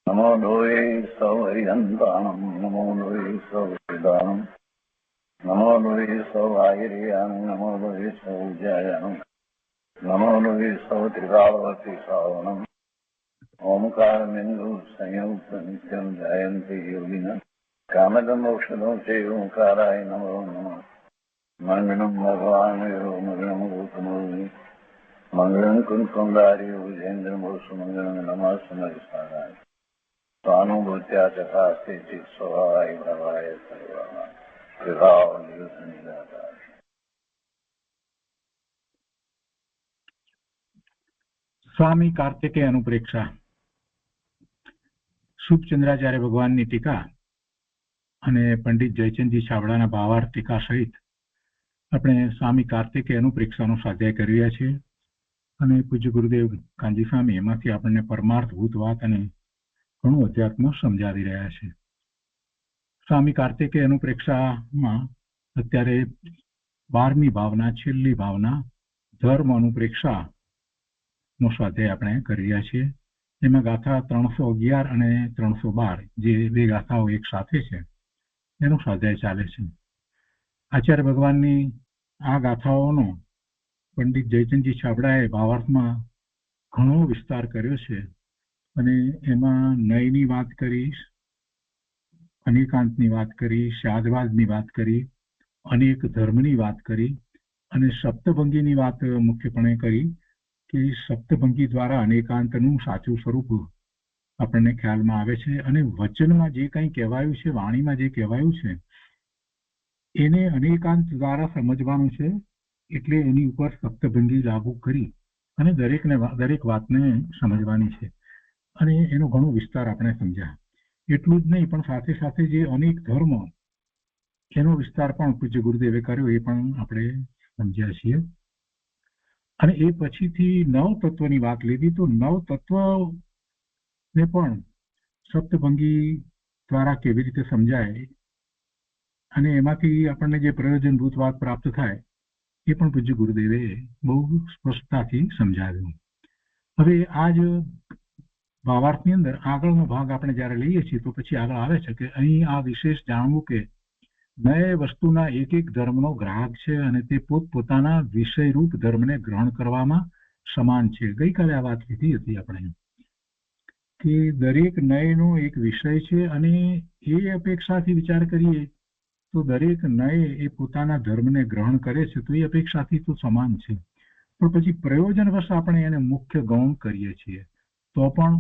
नमो लोये सौहरिहन्ताणं नमो लोये सौहृदानं नमो लोये सौभागिर्यानं नमो लोये सौज्यायानं नमो लोये सौत्रिकावती सावनं ओंकारमिन्दु संयुक्त नित्यं जयन्ति योगिनः कामदं मोक्षदं चैव ओंकाराय नमो नमः मङ्गलं भगवान् यो मङ्गलं गौतमोनि मङ्गलं कुन्कुन्दारि विजेन्द्रमोसुमङ्गलं नमः समरिसाराय स्वानुभूत्या तथास्ति चित् स्वभावाय भवाय सर्वः विभाव निदाता। સ્વામી કાર્તિકેય અનુપ્રેક્ષા શુભચંદ્રાચાર્ય ભગવાનની ટીકા અને પંડિત જયચંદજી છાબડાના ભાવાર્થ ટીકા સહિત આપણે સ્વામી કાર્તિકેય અનુપ્રેક્ષાનો સ્વાધ્યાય કરી રહ્યા છીએ અને પૂજ્ય ગુરુદેવ કાંજી સ્વામી એમાંથી આપણને પરમાર્થભૂત વાત અને ઘણું અધ્યાત્મ સમજાવી રહ્યા છે. સ્વામી કાર્તિકેય અનુપ્રેક્ષામાં અત્યારે 12મી ભાવના, છેલ્લી ભાવના ધર્મ અનુપ્રેક્ષા નો સ્વાધ્યાય આપણે કરી રહ્યા છીએ. એમાં ગાથા 311 અને 312 જે બે ગાથાઓ એક સાથે છે એનો સ્વાધ્યાય ચાલે છે. આચાર્ય ભગવાનની આ ગાથાઓનો પંડિત જયચંદજી છાબડાએ ભાવાર્થમાં ઘણો વિસ્તાર કર્યો છે અને એમાં નયની વાત કરી, અનેકાંતની વાત કરી, શાદવાદની વાત કરી, અનેક ધર્મની વાત કરી અને સપ્તભંગીની વાત મુખ્યપણે કરી કે સપ્તભંગી દ્વારા અનેકાંતનું સાચું સ્વરૂપ આપણને ખ્યાલમાં આવે છે અને વચનમાં જે કંઈ કહેવાયું છે, વાણીમાં જે કહેવાયું છે એને અનેકાંત દ્વારા સમજવાનું છે. એટલે એની ઉપર સપ્તભંગી લાગુ કરી અને દરેક વાતને સમજવાની છે અને એનો ઘણો વિસ્તાર આપણે સમજ્યા. એટલું જ નહીં પણ સાથે સાથે જે અનેક ધર્મ એનો વિસ્તાર પણ પૂજ્ય ગુરુદેવે કર્યો એ પણ આપણે સમજ્યા છીએ. અને એ પછીથી 9 તત્વની વાત લીધી. તો 9 તત્વને પણ સપ્તભંગી દ્વારા કેવી રીતે સમજાય અને એમાંથી આપણને જે પ્રયોજનભૂત વાત પ્રાપ્ત થાય એ પણ પૂજ્ય ગુરુદેવે બહુ સ્પષ્ટતાથી સમજાવ્યું. હવે આ જ ભાવાર્થની અંદર આગળનો ભાગ આપણે જ્યારે લઈએ છીએ તો પછી આગળ આવે છે કે અહીં આ વિશેષ જાણવું કે નય વસ્તુના એક એક ધર્મનો ગ્રાહક છે અને તે પોતપોતાના વિષયરૂપ ધર્મને ગ્રહણ કરવામાં સમાન છે. ગઈકાલે આ વાત લીધી હતી આપણે કે દરેક નયનો એક વિષય છે અને એ અપેક્ષાથી વિચાર કરીએ તો દરેક નય એ પોતાના ધર્મને ગ્રહણ કરે છે તો એ અપેક્ષાથી તો સમાન છે. પણ પછી પ્રયોજનવશ આપણે એને મુખ્ય ગૌણ કરીએ છીએ તો પણ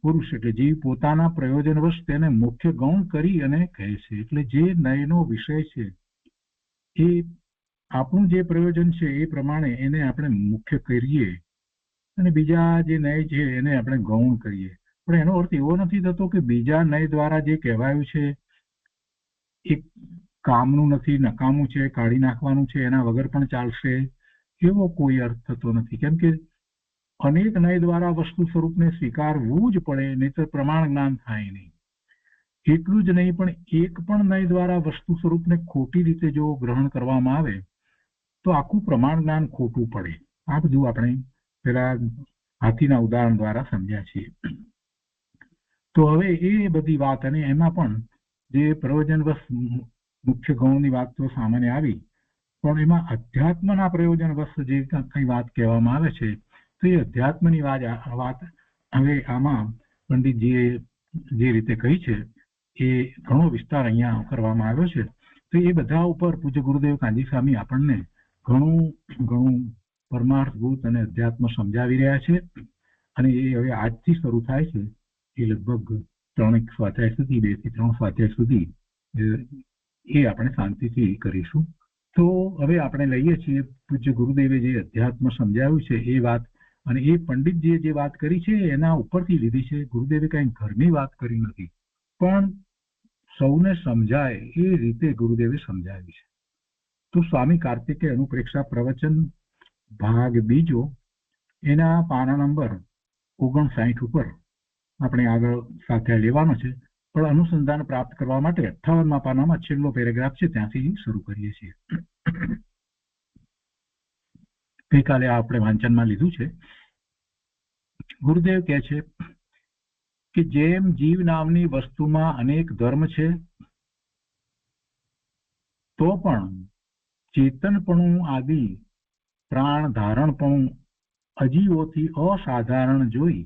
પુરુષ એટલે જીવ પોતાના પ્રયોજનવશ તેને મુખ્ય ગૌણ કરી અને કહે છે. એટલે જે નયનો વિષય છે એ આપણું જે પ્રયોજન છે એ પ્રમાણે એને આપણે મુખ્ય કરીએ અને બીજા જે નય છે એને આપણે ગૌણ કરીએ. પણ એનો અર્થ એવો નથી થતો કે બીજા નય દ્વારા જે કહેવાયું છે એ કામનું નથી, નકામું છે, કાઢી નાખવાનું છે, એના વગર પણ ચાલશે એવો કોઈ અર્થ થતો નથી. કેમ કે અનેક નય દ્વારા વસ્તુ સ્વરૂપને સ્વીકારવું જ પડે, નહીંતર પ્રમાણ જ્ઞાન થાય નહીં. એટલું જ નહીં પણ એક પણ નય દ્વારા વસ્તુ સ્વરૂપને ખોટી રીતે જો ગ્રહણ કરવામાં આવે તો આખું પ્રમાણ જ્ઞાન ખોટું પડે. આ બધું આપણે પેલા હાથીના ઉદાહરણ દ્વારા સમજ્યા છીએ. તો હવે એ બધી વાત અને એમાં પણ જે પ્રયોજનવશ મુખ્ય ગૌણની વાત તો સામાન્ય આવી, પણ એમાં અધ્યાત્મના પ્રયોજનવશ જે કંઈ વાત કહેવામાં આવે છે તો એ અધ્યાત્મની વાત હવે આમાં પંડિતજીએ જે રીતે કહી છે એ ઘણો વિસ્તાર અહીંયા કરવામાં આવ્યો છે. તો એ બધા ઉપર પૂજ્ય ગુરુદેવ કાંજી સ્વામી આપણને ઘણું પરમાર્થભૂત અને અધ્યાત્મ સમજાવી રહ્યા છે અને એ હવે આજથી શરૂ થાય છે. એ લગભગ 3 સ્વાધ્યાય સુધી, 2 થી 3 સ્વાધ્યાય સુધી એ આપણે શાંતિથી કરીશું. તો હવે આપણે લઈએ છીએ પૂજ્ય ગુરુદેવે જે અધ્યાત્મ સમજાવ્યું છે એ વાત અને એ પંડિતજીએ જે વાત કરી છે એના ઉપરથી લીધી છે. ગુરુદેવે કંઈ ઘરની વાત કરી નથી પણ સૌને સમજાય એ રીતે ગુરુદેવે સમજાવી છે. તો સ્વામી કાર્તિકેય અનુપ્રેક્ષા પ્રવચન ભાગ બીજો એના પાના નંબર 59 ઉપર આપણે આગળ સ્વાધ્યાય લેવાનો છે. પણ અનુસંધાન પ્રાપ્ત કરવા માટે 58મા પાનામાં છેલ્લો પેરેગ્રાફ છે ત્યાંથી શરૂ કરીએ છીએ. ગઈકાલે આપણે વાંચનમાં લીધું છે. ગુરુદેવ કહે છે કે જેમ જીવ નામની વસ્તુમાં અનેક ધર્મ છે, તો પણ ચેતનપણું આદિ પ્રાણ ધારણપણું અજીવોથી અસાધારણ જોઈ,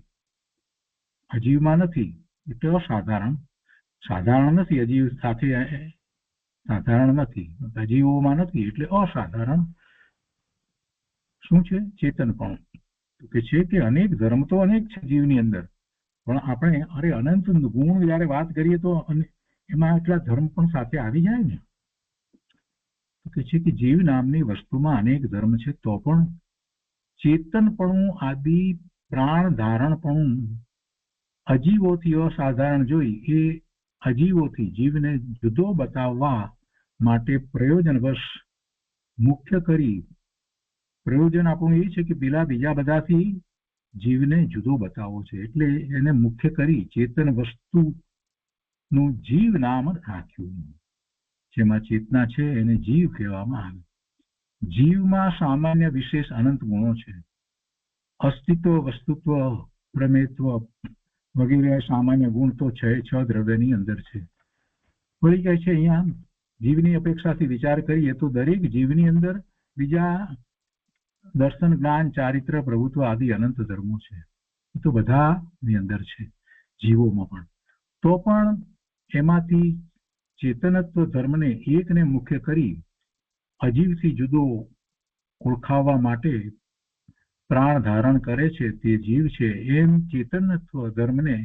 અજીવમાં નથી એટલે અસાધારણ, સાધારણ નથી, અજીવ સાથે સાધારણ નથી, અજીવોમાં નથી એટલે અસાધારણ શું છે? ચેતનપણું. તો કે છે કે અનેક ધર્મ તો અનેક છે જીવની અંદર, પણ આપણે અનંત ગુણ જયારે વાત કરીએ તો એમાં એટલા ધર્મ પણ સાથે આવી જાય ને. તો કે છે કે જીવ નામની વસ્તુમાં અનેક ધર્મ છે, તો પણ ચેતનપણું આદિ પ્રાણ ધારણપણું અજીવોથી અસાધારણ જોઈ, એ અજીવોથી જીવને જુદો બતાવવા માટે પ્રયોજનવશ મુખ્ય કરી. પ્રયોજન આપણું એ છે કે પેલા બીજા બધાથી જીવને જુદો બતાવવો છે, એટલે એને મુખ્ય કરી ચેતન વસ્તુનું જીવ નામ રાખ્યું. જેમાં ચેતના છે એને જીવ કહેવામાં આવે. જીવમાં સામાન્ય વિશેષ અનંત ગુણો છે. અસ્તિત્વ, વસ્તુત્વ, પ્રમેત્વ વગેરે સામાન્ય ગુણ તો છ દ્રવ્યની અંદર છે. વળી કહે છે અહીંયા જીવની અપેક્ષાથી વિચાર કરીએ તો દરેક જીવની અંદર બીજા દર્શન, જ્ઞાન, ચારિત્ર, પ્રભુત્વ આદિ અનંત ધર્મો છે. એ તો બધાની અંદર છે જીવોમાં પણ. તો પણ એમાંથી ચેતનત્વ ધર્મને એકને મુખ્ય કરી અજીવથી જુદો ઓળખાવવા માટે પ્રાણ ધારણ કરે છે તે જીવ છે, એમ ચેતનત્વ ધર્મને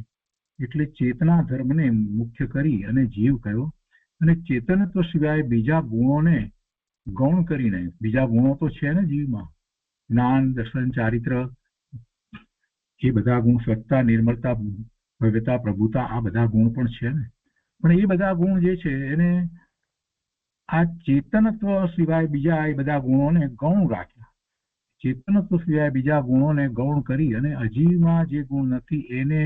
એટલે ચેતના ધર્મને મુખ્ય કરી અને જીવ કયો. અને ચેતનત્વ સિવાય બીજા ગુણોને ગૌણ કરીને, બીજા ગુણો તો છે ને જીવમાં, જ્ઞાન, દર્શન, ચારિત્ર, એ બધા ગુણ, સત્તા, નિર્મળતા, ભવ્યતા, પ્રભુતા, આ બધા ગુણ પણ છે ને. પણ એ બધા ગુણ જે છે એને આ ચેતનત્વ સિવાય બીજા એ બધા ગુણોને ગૌણ રાખ્યા. ચેતનત્વ સિવાય બીજા ગુણોને ગૌણ કરી અને અજીવમાં જે ગુણ નથી એને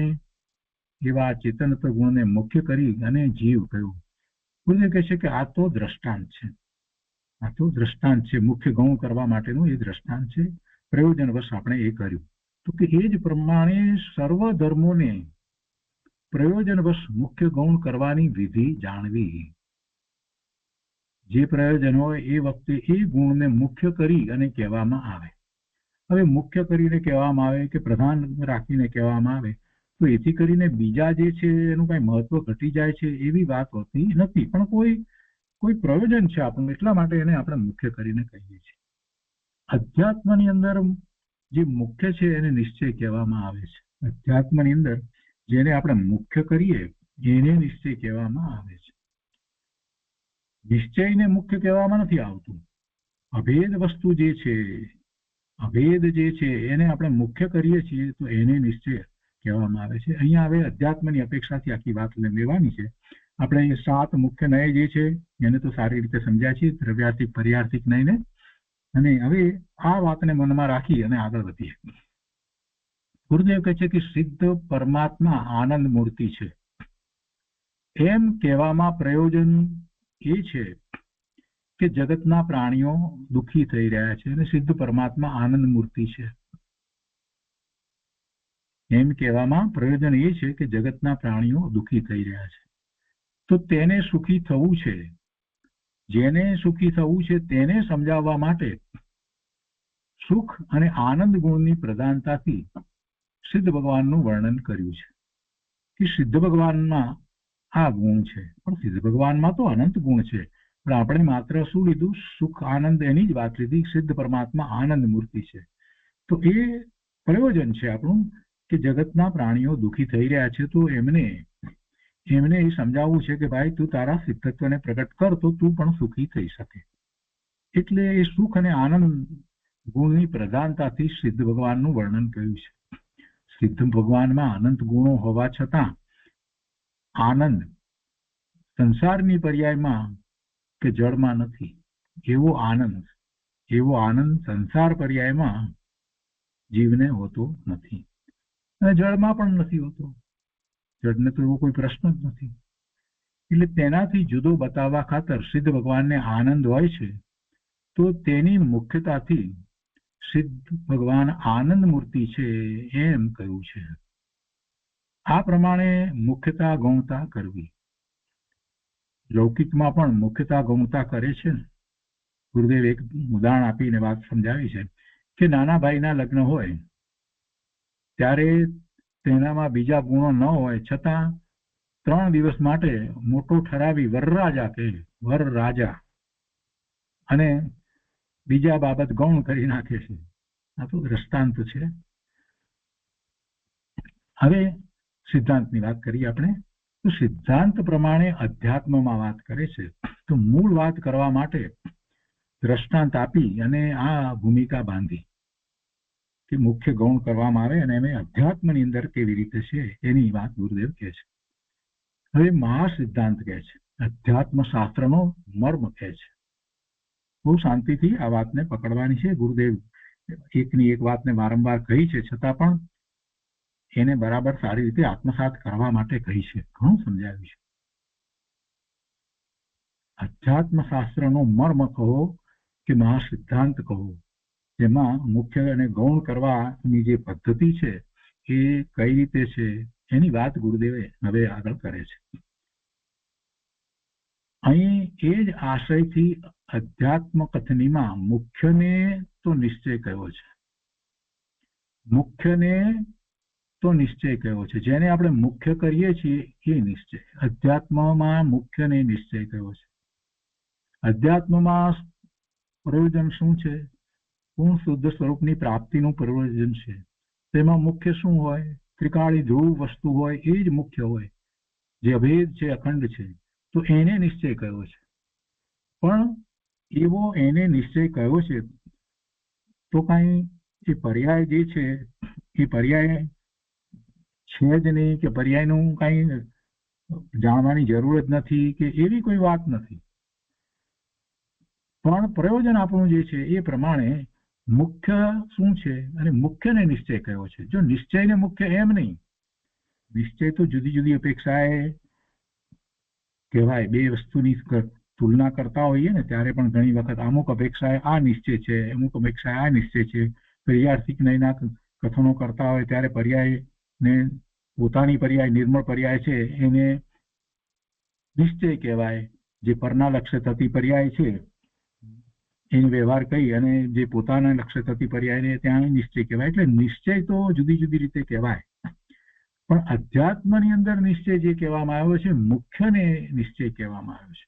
એવા ચેતનત્વ ગુણને મુખ્ય કરી અને જીવ કહ્યું. ગુરુદેવ કહે છે કે આ તો દ્રષ્ટાંત છે, આ તો દ્રષ્ટાંત છે, મુખ્ય ગૌણ કરવા માટેનું એ દ્રષ્ટાંત છે. પ્રયોજનવશ આપણે એ કર્યું. તો કે એ જ પ્રમાણે સર્વ ધર્મોને પ્રયોજનવશ મુખ્ય ગૌણ કરવાની વિધિ જાણવી. જે પ્રયોજન હોય એ વખતે એ ગુણને મુખ્ય કરી અને કહેવામાં આવે. હવે મુખ્ય કરીને કહેવામાં આવે કે પ્રધાન રાખીને કહેવામાં આવે તો એથી કરીને બીજા જે છે એનું કઈ મહત્વ ઘટી જાય છે એવી વાત હોતી નથી, પણ કોઈ પ્રયોજન છે આપણું, એટલા માટે એને આપણે મુખ્ય કરીને કહીએ છીએ. અધ્યાત્મની અંદર જે મુખ્ય છે એને નિશ્ચય કહેવામાં આવે છે. અધ્યાત્મની અંદર જેને આપણે મુખ્ય કરીએ એને નિશ્ચય કહેવામાં આવે છે. નિશ્ચયને મુખ્ય કહેવામાં નથી આવતું. અભેદ વસ્તુ જે છે, અભેદ જે છે એને આપણે મુખ્ય કરીએ છીએ તો એને નિશ્ચય કહેવામાં આવે છે. અહીંયા હવે અધ્યાત્મની અપેક્ષાથી આખી વાત લેવાની છે. આપણે 7 મુખ્ય નય જે છે એને તો સારી રીતે સમજ્યા છીએ, દ્રવ્યાર્થિક, પર્યાર્થિક નયને. અને હવે આ વાતને મનમાં રાખી અને આગળ વધીએ. ગુરુદેવ કહે છે કે સિદ્ધ પરમાત્મા આનંદ મૂર્તિ છે, એમ કહેવામાં પ્રયોજન એ છે કે જગતના પ્રાણીઓ દુઃખી થઈ રહ્યા છે અને સિદ્ધ પરમાત્મા આનંદ મૂર્તિ છે. એમ કહેવામાં પ્રયોજન એ છે કે જગતના પ્રાણીઓ દુઃખી થઈ રહ્યા છે, તો તેને સુખી થવું છે. જેને સુખી થવું છે તેને સમજાવવા માટે સુખ અને આનંદ ગુણની પ્રધાનતાથી સિદ્ધ ભગવાનનું વર્ણન કર્યું છે કે સિદ્ધ ભગવાનમાં આ ગુણ છે, પણ સિદ્ધ ભગવાનમાં તો અનંત ગુણ છે. પણ આપણે માત્ર શું લીધું? સુખ, આનંદ, એની જ વાત લીધી. સિદ્ધ પરમાત્મા આનંદ મૂર્તિ છે. તો એ પ્રયોજન છે આપણું કે જગતના પ્રાણીઓ દુઃખી થઈ રહ્યા છે, તો એમને એ સમજાવવું છે કે ભાઈ તું તારા સિદ્ધત્વને પ્રગટ કર તો તું પણ સુખી થઈ શકે. એટલે એ સુખ અને આનંદ ગુણની પ્રધાનતાથી સિદ્ધ ભગવાનનું વર્ણન કર્યું છે. સિદ્ધ ભગવાનમાં અનંત ગુણો હોવા છતાં આનંદ સંસારની પર્યાયમાં કે જળમાં નથી. એવો આનંદ સંસાર પર્યાયમાં જીવને હોતો નથી અને જળમાં પણ નથી હોતો. જળને તો એવો કોઈ પ્રશ્ન જ નથી. એટલે તેનાથી જુદો બતાવવા ખાતર સિદ્ધ ભગવાનને આનંદ હોય છે, તો તેની મુખ્યતાથી સિદ્ધ ભગવાન આનંદ મૂર્તિ છે એમ કહ્યું છે. આ પ્રમાણે મુખ્યતા ગૌણતા કરવી. લૌકિકમાં પણ મુખ્યતા ગૌણતા કરે છે ને. ગુરુદેવ એક ઉદાહરણ આપીને વાત સમજાવી છે કે નાના ભાઈના લગ્ન હોય ત્યારે તેનામાં બીજા ગુણો ન હોય છતાં 3 દિવસ માટે મોટો ઠરાવી વરરાજા કહે, વરરાજા, અને બીજા બાબત ગૌણ કરી નાખે છે. આ તો દ્રષ્ટાંત છે. હવે સિદ્ધાંતની વાત કરીએ આપણે. તો સિદ્ધાંત પ્રમાણે અધ્યાત્મમાં વાત કરે છે. તો મૂળ વાત કરવા માટે દ્રષ્ટાંત આપી અને આ ભૂમિકા બાંધી કે મુખ્ય ગૌણ કરવામાં આવે અને એમ અધ્યાત્મની અંદર કેવી રીતે છે એની વાત ગુરુદેવ કહે છે. હવે મહાસિદ્ધાંત કહે છે, અધ્યાત્મ શાસ્ત્રનો મર્મ કહે છે. બહુ શાંતિથી આ વાતને પકડવાની છે. ગુરુદેવ એકની એક વાતને વારંવાર કહી છે છતાં પણ એને બરાબર સારી રીતે આત્મસાત કરવા માટે કહી છે. ઘણું સમજાવ્યું છે. અધ્યાત્મ શાસ્ત્રનો મર્મ કહો કે મહાસિદ્ધાંત કહો, જેમાં મુખ્ય અને ગૌણ કરવાની જે પદ્ધતિ છે એ કઈ રીતે છે એની વાત ગુરુદેવે હવે આગળ કરે છે. અહીં એ જ આશયથી અધ્યાત્મ કથનીમાં મુખ્યને તો નિશ્ચય કયો છે. મુખ્યને તો નિશ્ચય કયો છે, જેને આપણે મુખ્ય કરીએ છીએ એ નિશ્ચય. અધ્યાત્મમાં મુખ્યને નિશ્ચય કયો છે. અધ્યાત્મમાં પ્રયોજન શું છે? પૂર્ણ શુદ્ધ સ્વરૂપની પ્રાપ્તિનું પ્રયોજન છે. તેમાં મુખ્ય શું હોય? ત્રિકાળી ધ્રુવ વસ્તુ હોય એ જ મુખ્ય હોય, જે અભેદ છે, અખંડ છે. તો એને નિશ્ચય કયો છે. પણ એવો એને નિશ્ચય કયો છે તો કાંઈ એ પર્યાય જે છે એ પર્યાય છે જ નહીં કે પર્યાયનું કાંઈ જાણવાની જરૂર જ નથી કે એવી કોઈ વાત નથી. પણ પ્રયોજન આપણું જે છે એ પ્રમાણે મુખ્ય શું છે અને મુખ્યને નિશ્ચય કયો છે. જો નિશ્ચયને મુખ્ય એમ નહીં, નિશ્ચય તો જુદી જુદી અપેક્ષાએ કહેવાય. બે વસ્તુની તુલના કરતા હોઈએ ને ત્યારે પણ ઘણી વખત અમુક અપેક્ષાએ આ નિશ્ચય છે, અમુક અપેક્ષાએ આ નિશ્ચય છે. પર્યાર્થિક નયના કથનો કરતા હોય ત્યારે પર્યાયને પોતાની પર્યાય નિર્મળ પર્યાય છે એને નિશ્ચય કહેવાય. જે પરના લક્ષ્ય થતી પર્યાય છે એનો વ્યવહાર કહી અને જે પોતાના લક્ષ્ય થતી પર્યાયને ત્યાં નિશ્ચય કહેવાય. એટલે નિશ્ચય તો જુદી જુદી રીતે કહેવાય. પણ અધ્યાત્મની અંદર નિશ્ચય જે કહેવામાં આવ્યો છે મુખ્યને નિશ્ચય કહેવામાં આવ્યો છે.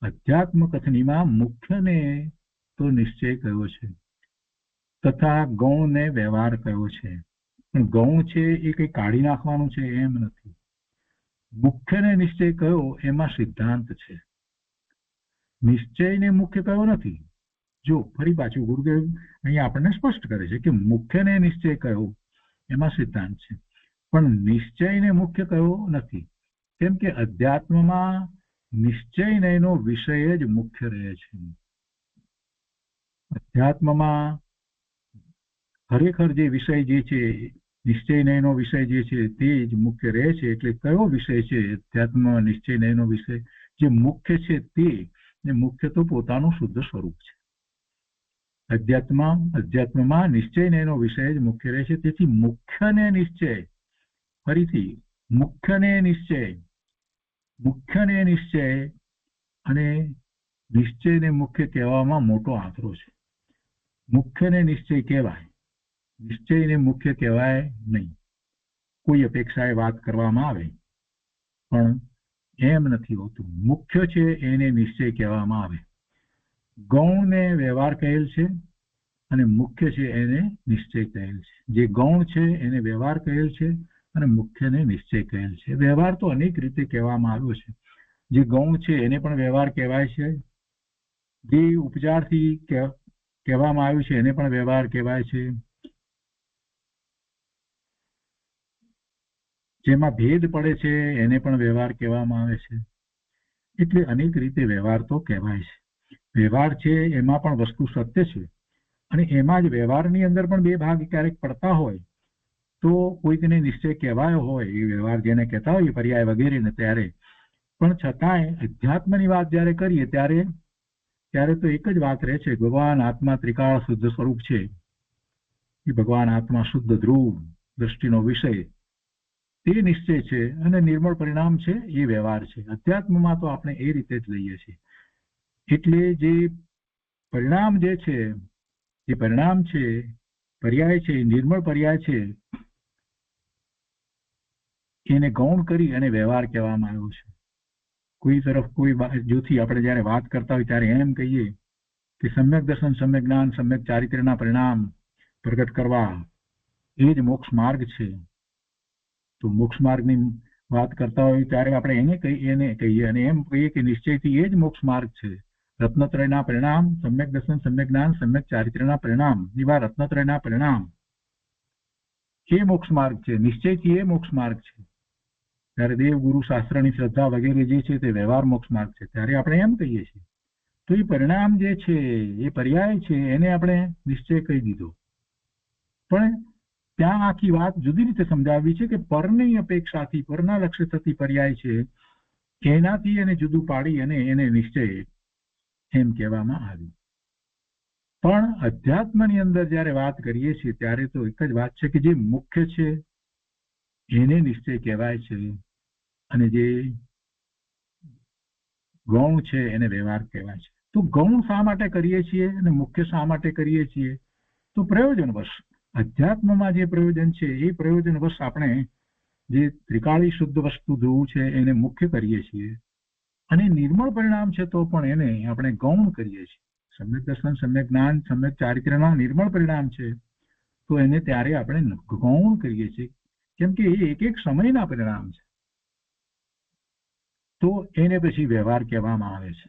અધ્યાત્મ કથનીમાં મુખ્યને તો નિશ્ચય કયો છે તથા ગૌણને વ્યવહાર કયો છે. પણ ગૌણ છે એ કંઈ કાઢી નાખવાનું છે એમ નથી. મુખ્યને નિશ્ચય કયો એમાં સિદ્ધાંત છે. નિશ્ચયને મુખ્ય કયો નથી. જો ફરી પાછું ગુરુદેવ અહીંયા આપણને સ્પષ્ટ કરે છે કે મુખ્યને નિશ્ચય કયો એમાં સિદ્ધાંત છે, પણ નિશ્ચયને મુખ્ય કયો નથી. કેમ કે અધ્યાત્મમાં નિશ્ચયનો વિષય જ મુખ્ય રહે છે. અધ્યાત્મમાં ખરેખર જે વિષય જે છે નિશ્ચયનો વિષય જે છે તે જ મુખ્ય રહે છે. એટલે કયો વિષય છે અધ્યાત્મમાં નિશ્ચયનો વિષય? જે મુખ્ય છે તે મુખ્ય તો પોતાનું શુદ્ધ સ્વરૂપ છે. અધ્યાત્મમાં નિશ્ચયનો વિષય જ મુખ્ય રહે છે. તેથી મુખ્યને નિશ્ચય, ફરીથી મુખ્યને નિશ્ચય અને નિશ્ચયને મુખ્ય કહેવામાં મોટો આંતરો છે. મુખ્યને નિશ્ચય કહેવાય, નિશ્ચયને મુખ્ય કહેવાય નહીં. કોઈ અપેક્ષાએ વાત કરવામાં આવે પણ એમ નથી હોતું. મુખ્ય છે એને નિશ્ચય કહેવામાં આવે. ગૌણને વ્યવહાર કહેલ છે અને મુખ્ય છે એને નિશ્ચય કહેલ છે. જે ગૌણ છે એને વ્યવહાર કહેલ છે અને મુખ્યને નિશ્ચય કહેલ છે. વ્યવહાર તો અનેક રીતે કહેવામાં આવ્યો છે. જે ગૌણ છે એને પણ વ્યવહાર કહેવાય છે. જે ઉપચારથી કહેવામાં આવ્યું છે એને પણ વ્યવહાર કહેવાય છે. જેમાં ભેદ પડે છે એને પણ વ્યવહાર કહેવામાં આવે છે. એટલે અનેક રીતે વ્યવહાર તો કહેવાય છે. વ્યવહાર છે એમાં પણ વસ્તુ સત્ય છે અને એમાં જ વ્યવહારની અંદર પણ બે ભાગ ક્યારેક પડતા હોય તો કોઈકને નિશ્ચય કહેવાયો હોય એ વ્યવહાર જેને કહેતા હોય પર્યાય વગેરે ને ત્યારે પણ છતાંય અધ્યાત્મની વાત જ્યારે કરીએ ત્યારે તો એક જ વાત રહે છે. ભગવાન આત્મા ત્રિકાળ શુદ્ધ સ્વરૂપ છે. એ ભગવાન આત્મા શુદ્ધ ધ્રુવ દ્રષ્ટિનો વિષય તે નિશ્ચય છે અને નિર્મળ પરિણામ છે એ વ્યવહાર છે. અધ્યાત્મમાં તો આપણે એ રીતે જ લઈએ છીએ. એટલે જે પરિણામ જે છે, જે પરિણામ છે, પર્યાય છે, નિર્મળ પર્યાય છે, એને ગૌણ કરી અને વ્યવહાર કહેવામાં આવ્યો છે. કોઈ તરફ કોઈ બાજુથી આપણે જયારે વાત કરતા હોય ત્યારે એમ કહીએ કે સમ્યક દર્શન, સમ્યક જ્ઞાન, સમ્યક ચારિત્ર્યના પરિણામ પ્રગટ કરવા એ જ મોક્ષ માર્ગ છે. તો મોક્ષ માર્ગની વાત કરતા હોય ત્યારે આપણે એને કહીએ અને એમ કહીએ કે નિશ્ચયથી એ જ મોક્ષ માર્ગ છે. રત્નત્રયના પરિણામ, સમ્યક દર્શન, સમ્યક જ્ઞાન, સમ્યક ચારિત્ર્યના પરિણામ, એવા રત્નત્રયના પરિણામ એ મોક્ષ માર્ગ છે. નિશ્ચયથી એ મોક્ષ માર્ગ છે. ત્યારે દેવ, ગુરુ, શાસ્ત્રની શ્રદ્ધા વગેરે જે છે તે વ્યવહાર મોક્ષ માર્ગ છે. ત્યારે આપણે એમ કહીએ છીએ. તો એ પરિણામ જે છે, એ પર્યાય છે, એને આપણે નિશ્ચય કહી દીધો. પણ ત્યાં આખી વાત જુદી રીતે સમજાવી છે કે પરની અપેક્ષાથી, પરના લક્ષ્ય થતી પર્યાય છે, એનાથી એને જુદું પાડી અને એને નિશ્ચય એમ કહેવામાં આવ્યું. પણ અધ્યાત્મની અંદર જયારે વાત કરીએ છીએ ત્યારે તો એક જ વાત છે કે જે મુખ્ય છે એને નિશ્ચય કહેવાય છે અને જે ગૌણ છે એને વ્યવહાર કહેવાય છે. તો ગૌણ શા માટે કરીએ છીએ અને મુખ્ય શા માટે કરીએ છીએ? તો પ્રયોજનવશ. અધ્યાત્મમાં જે પ્રયોજન છે એ પ્રયોજનવશ આપણે જે ત્રિકાળી શુદ્ધ વસ્તુ જોવું છે એને મુખ્ય કરીએ છીએ અને નિર્મળ પરિણામ છે તો પણ એને આપણે ગૌણ કરીએ છીએ. સમ્યક દર્શન, સમ્યક જ્ઞાન, સમ્યક ચારિત્ર્યના નિર્મળ પરિણામ છે તો એને ત્યારે આપણે ગૌણ કરીએ છીએ, કેમ કે એ એક એક સમયના પરિણામ છે. તો એને પછી વ્યવહાર કહેવામાં આવે છે.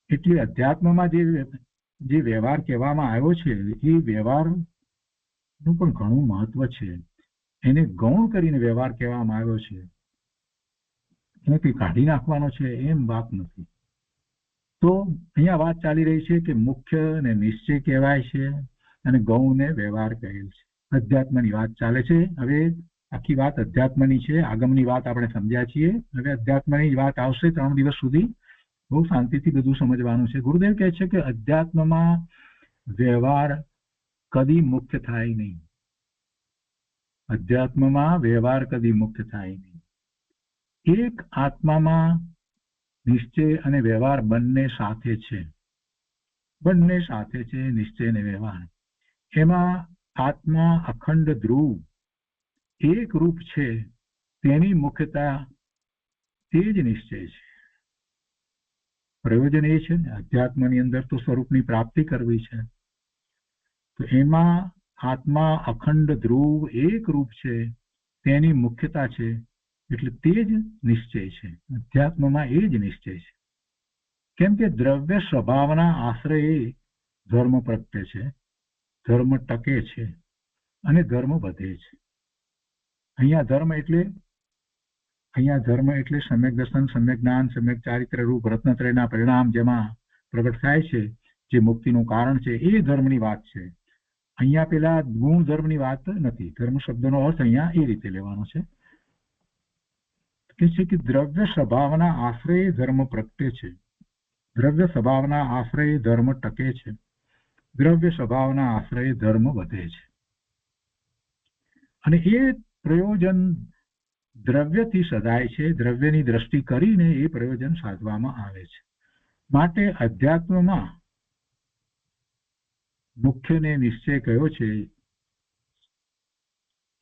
એટલે અધ્યાત્મમાં જે વ્યવહાર કહેવામાં આવ્યો છે એ વ્યવહારનું પણ ઘણું મહત્વ છે. એને ગૌણ કરીને વ્યવહાર કહેવામાં આવ્યો છે. એને કંઈ કાઢી નાખવાનો છે એમ વાત નથી. તો અહીંયા વાત ચાલી રહી છે કે મુખ્ય ને નિશ્ચય કહેવાય છે અને ગૌણને વ્યવહાર કહેલ છે. અધ્યાત્મની વાત ચાલે છે. હવે આખી વાત અધ્યાત્મની છે. આગમની વાત આપણે સમજ્યા છીએ. હવે અધ્યાત્મની વાત આવશે 3 દિવસ સુધી. બહુ શાંતિથી બધું સમજવાનું છે. ગુરુદેવ કહે છે કે અધ્યાત્મમાં વ્યવહાર કદી મુખ્ય થાય નહીં. અધ્યાત્મમાં વ્યવહાર કદી મુખ્ય થાય નહીં. એક આત્મામાં નિશ્ચય અને વ્યવહાર બંને સાથે છે. બંને સાથે છે, નિશ્ચય અને વ્યવહાર. એમાં આત્મા અખંડ ધ્રુવ એક રૂપ છે, તેની મુખ્યતા તે જ નિશ્ચય છે. પ્રયોજન એ છે ને અધ્યાત્મની અંદર તો સ્વરૂપની પ્રાપ્તિ કરવી છે. તો એમાં આત્મા અખંડ ધ્રુવ એક રૂપ છે, તેની મુખ્યતા છે, એટલે તે જ નિશ્ચય છે. અધ્યાત્મમાં એ જ નિશ્ચય છે. કેમ કે દ્રવ્ય સ્વભાવના આશ્રયે ધર્મ પ્રગટે છે, ધર્મ ટકે છે અને ધર્મ વધે છે. અહીંયા ધર્મ એટલે સમ્યક દર્શન, સમ્યક જ્ઞાન, સમ્યક ચારિત્ર રૂપ રત્નત્રયના પરિણામ જેમાં પ્રગટ થાય છે, જે મુક્તિનું કારણ છે, એ ધર્મની વાત છે. અહીંયા પેલા ગુણ ધર્મની વાત નથી. ધર્મ શબ્દનો અર્થ અહીંયા એ રીતે લેવાનો છે કે દ્રવ્ય સ્વભાવના આશ્રય ધર્મ પ્રગટે છે, દ્રવ્ય સ્વભાવના આશ્રય ધર્મ ટકે છે, દ્રવ્ય સ્વભાવના આશ્રય ધર્મ વધે છે. અને એ પ્રયોજન દ્રવ્યથી સદાય છે. દ્રવ્યની દ્રષ્ટિ કરીને એ પ્રયોજન સાધવામાં આવે છે. માટે અધ્યાત્મમાં મુખ્યને નિશ્ચય કયો છે.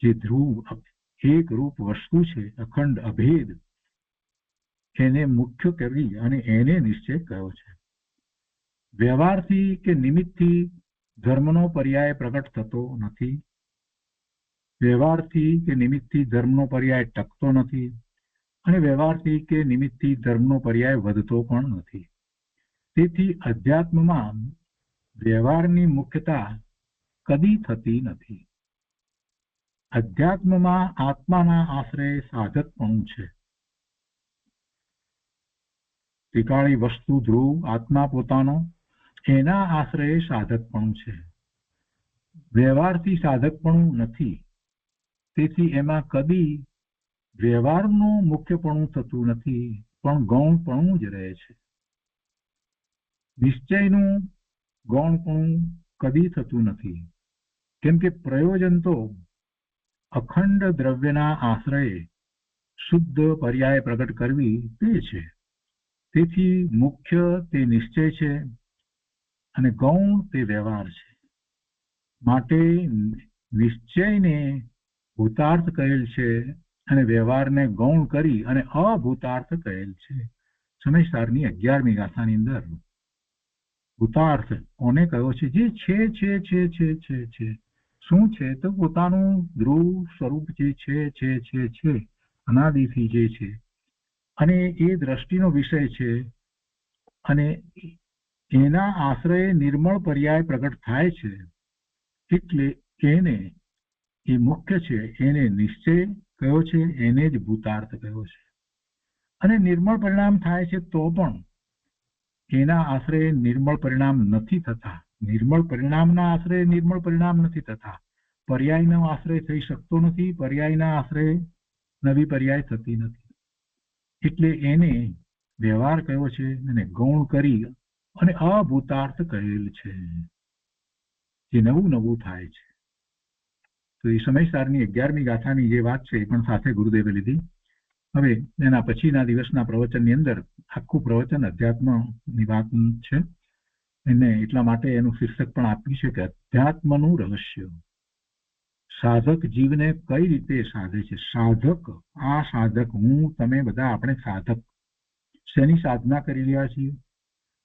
જે ધ્રુવ એક રૂપ વસ્તુ છે, અખંડ અભેદ, એને મુખ્ય કરી અને એને નિશ્ચય કયો છે. વ્યવહારથી કે નિમિત્તથી ધર્મનો પર્યાય પ્રગટ થતો નથી. વ્યવહારથી કે નિમિત્તથી ધર્મનો પર્યાય ટકતો નથી અને વ્યવહારથી કે નિમિત્તથી ધર્મનો પર્યાય વધતો પણ નથી. તેથી અધ્યાત્મમાં વ્યવહારની મુખ્યતા કદી થતી નથી. અધ્યાત્મમાં આત્માના આશ્રય સાધકપણું છે. ત્રિકાળી વસ્તુ ધ્રુવ આત્મા પોતાનો, એના આશ્રય સાધકપણું છે. વ્યવહારથી સાધકપણું નથી. તેથી એમાં કદી વ્યવહારનું મુખ્યપણું થતું નથી, પણ ગૌણપણું જ રહે છે. નિશ્ચયનું ગૌણપણું કદી થતું નથી. કેમ કે પ્રયોજન તો અખંડ દ્રવ્યના આશ્રયે શુદ્ધ પર્યાય પ્રગટ કરવી તે છે. તેથી મુખ્ય તે નિશ્ચય છે અને ગૌણ તે વ્યવહાર છે. માટે નિશ્ચયને ભૂતાર્થ કહેલ છે અને વ્યવહારને ગૌણ કરી અને અભૂતાર્થ કહેલ છે. સમયસારની 11મી ગાથાની અંદર ભૂતાર્થ કોને કહ્યો છે? જે છે. શું છે? તો પોતાનું ધ્રુવ સ્વરૂપ જે છે અનાદિથી જે છે અને એ દ્રષ્ટિનો વિષય છે અને એના આશ્રયે નિર્મળ પર્યાય પ્રગટ થાય છે. એટલે એને એ મુખ્ય છે, એને નિશ્ચય કયો છે, એને જ ભૂતાર્થ કયો છે. અને નિર્મળ પરિણામ થાય છે તો પણ એના આશ્રયે નિર્મળ પરિણામ નથી થતા. નિર્મળ પરિણામના આશ્રયે નિર્મળ પરિણામ નથી થતા. પર્યાયનો આશ્રય થઈ શકતો નથી. પર્યાયના આશ્રયે નવી પર્યાય થતી નથી. એટલે એને વ્યવહાર કયો છે અને ગૌણ કરી અને અભૂતાર્થ કહેલ છે, જે નવું નવું થાય છે. તો એ સમયસારની 11મી ગાથાની જે વાત છે એ પણ સાથે ગુરુદેવે લીધી. હવે એના પછીના દિવસના પ્રવચનની અંદર આખું પ્રવચન અધ્યાત્મની વાત છે. એને એટલા માટે એનું શીર્ષક પણ આપ્યું છે કે અધ્યાત્મનું રહસ્ય. સાધક જીવને કઈ રીતે સાધે છે? સાધક, આ સાધક, હું, તમે બધા આપણે સાધક. શેની સાધના કરી રહ્યા છીએ?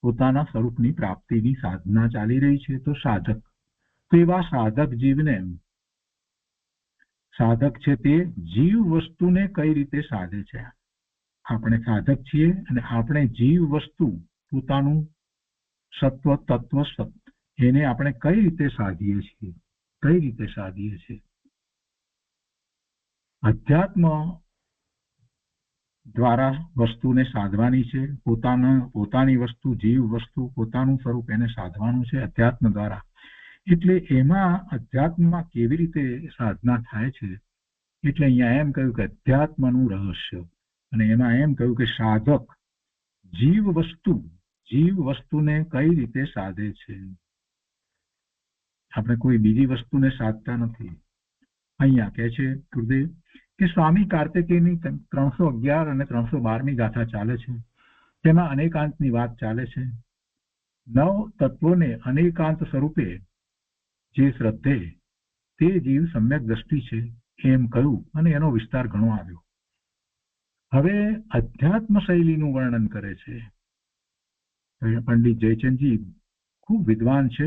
પોતાના સ્વરૂપની પ્રાપ્તિની સાધના ચાલી રહી છે, તો સાધક. તો એવા સાધક જીવને, સાધક છે તે જીવ વસ્તુને કઈ રીતે સાધે છે? આપણે સાધક છીએ અને આપણે જીવ વસ્તુ, પોતાનું સત્વ, તત્વ, સત્વ, એને આપણે કઈ રીતે સાધીએ છીએ? કઈ રીતે સાધીએ છીએ? અધ્યાત્મ દ્વારા વસ્તુને સાધવાની છે. પોતાની વસ્તુ, જીવ વસ્તુ, પોતાનું સ્વરૂપ એને સાધવાનું છે અધ્યાત્મ દ્વારા. એટલે એમાં અધ્યાત્મમાં કેવી રીતે સાધના થાય છે? એટલે અહીંયા એમ કહ્યું કે અધ્યાત્મનું રહસ્ય. અને એમાં એમ કહ્યું કે સાધક જીવ વસ્તુને કઈ રીતે સાધે છે? આપણે કોઈ બીજી વસ્તુને સાધતા નથી. અહીંયા કહે છે ગુરુદેવ કે સ્વામી કાર્તિકેયની 311 અને 312મી ગાથા ચાલે છે. તેમાં અનેકાંતની વાત ચાલે છે. 9 તત્વોને અનેકાંત સ્વરૂપે જે શ્રદ્ધે તે જીવ સમ્યક દ્રષ્ટિ છે એમ કહ્યું અને એનો વિસ્તાર ઘણો આવ્યો. હવે અધ્યાત્મ શૈલીનું વર્ણન કરે છે. પંડિત જયચંદજી ખૂબ વિદ્વાન છે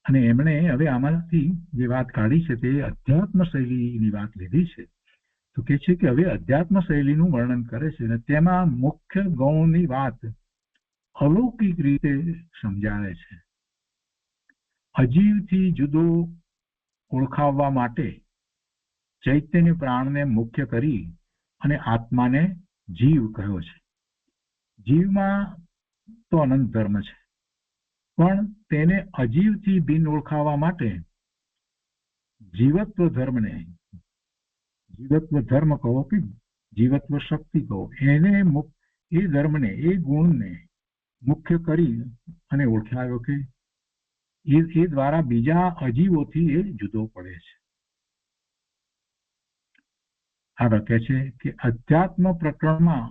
અને એમણે હવે આમાંથી જે વાત કાઢી છે તે અધ્યાત્મ શૈલીની વાત લીધી છે. તો કે છે કે હવે અધ્યાત્મ શૈલીનું વર્ણન કરે છે અને તેમાં મુખ્ય ગૌણની વાત અલૌકિક રીતે સમજાવે છે. અજીવથી જુદો ઓળખાવવા માટે ચૈતન્ય પ્રાણને મુખ્ય કરી અને આત્માને જીવ કહ્યો છે. જીવમાં તો અનંત ધર્મ છે, પણ તેને અજીવથી ભિન્ન ઓળખાવવા માટે જીવત્વ ધર્મ કહો કે જીવત્વ શક્તિ કહો, એને એ ધર્મને, એ ગુણને મુખ્ય કરી અને ઓળખાવ્યો કે એ દ્વારા બીજા અજીવોથી એ જુદો પડે છે. આગળ કહે છે કે અધ્યાત્મ પ્રકરણમાં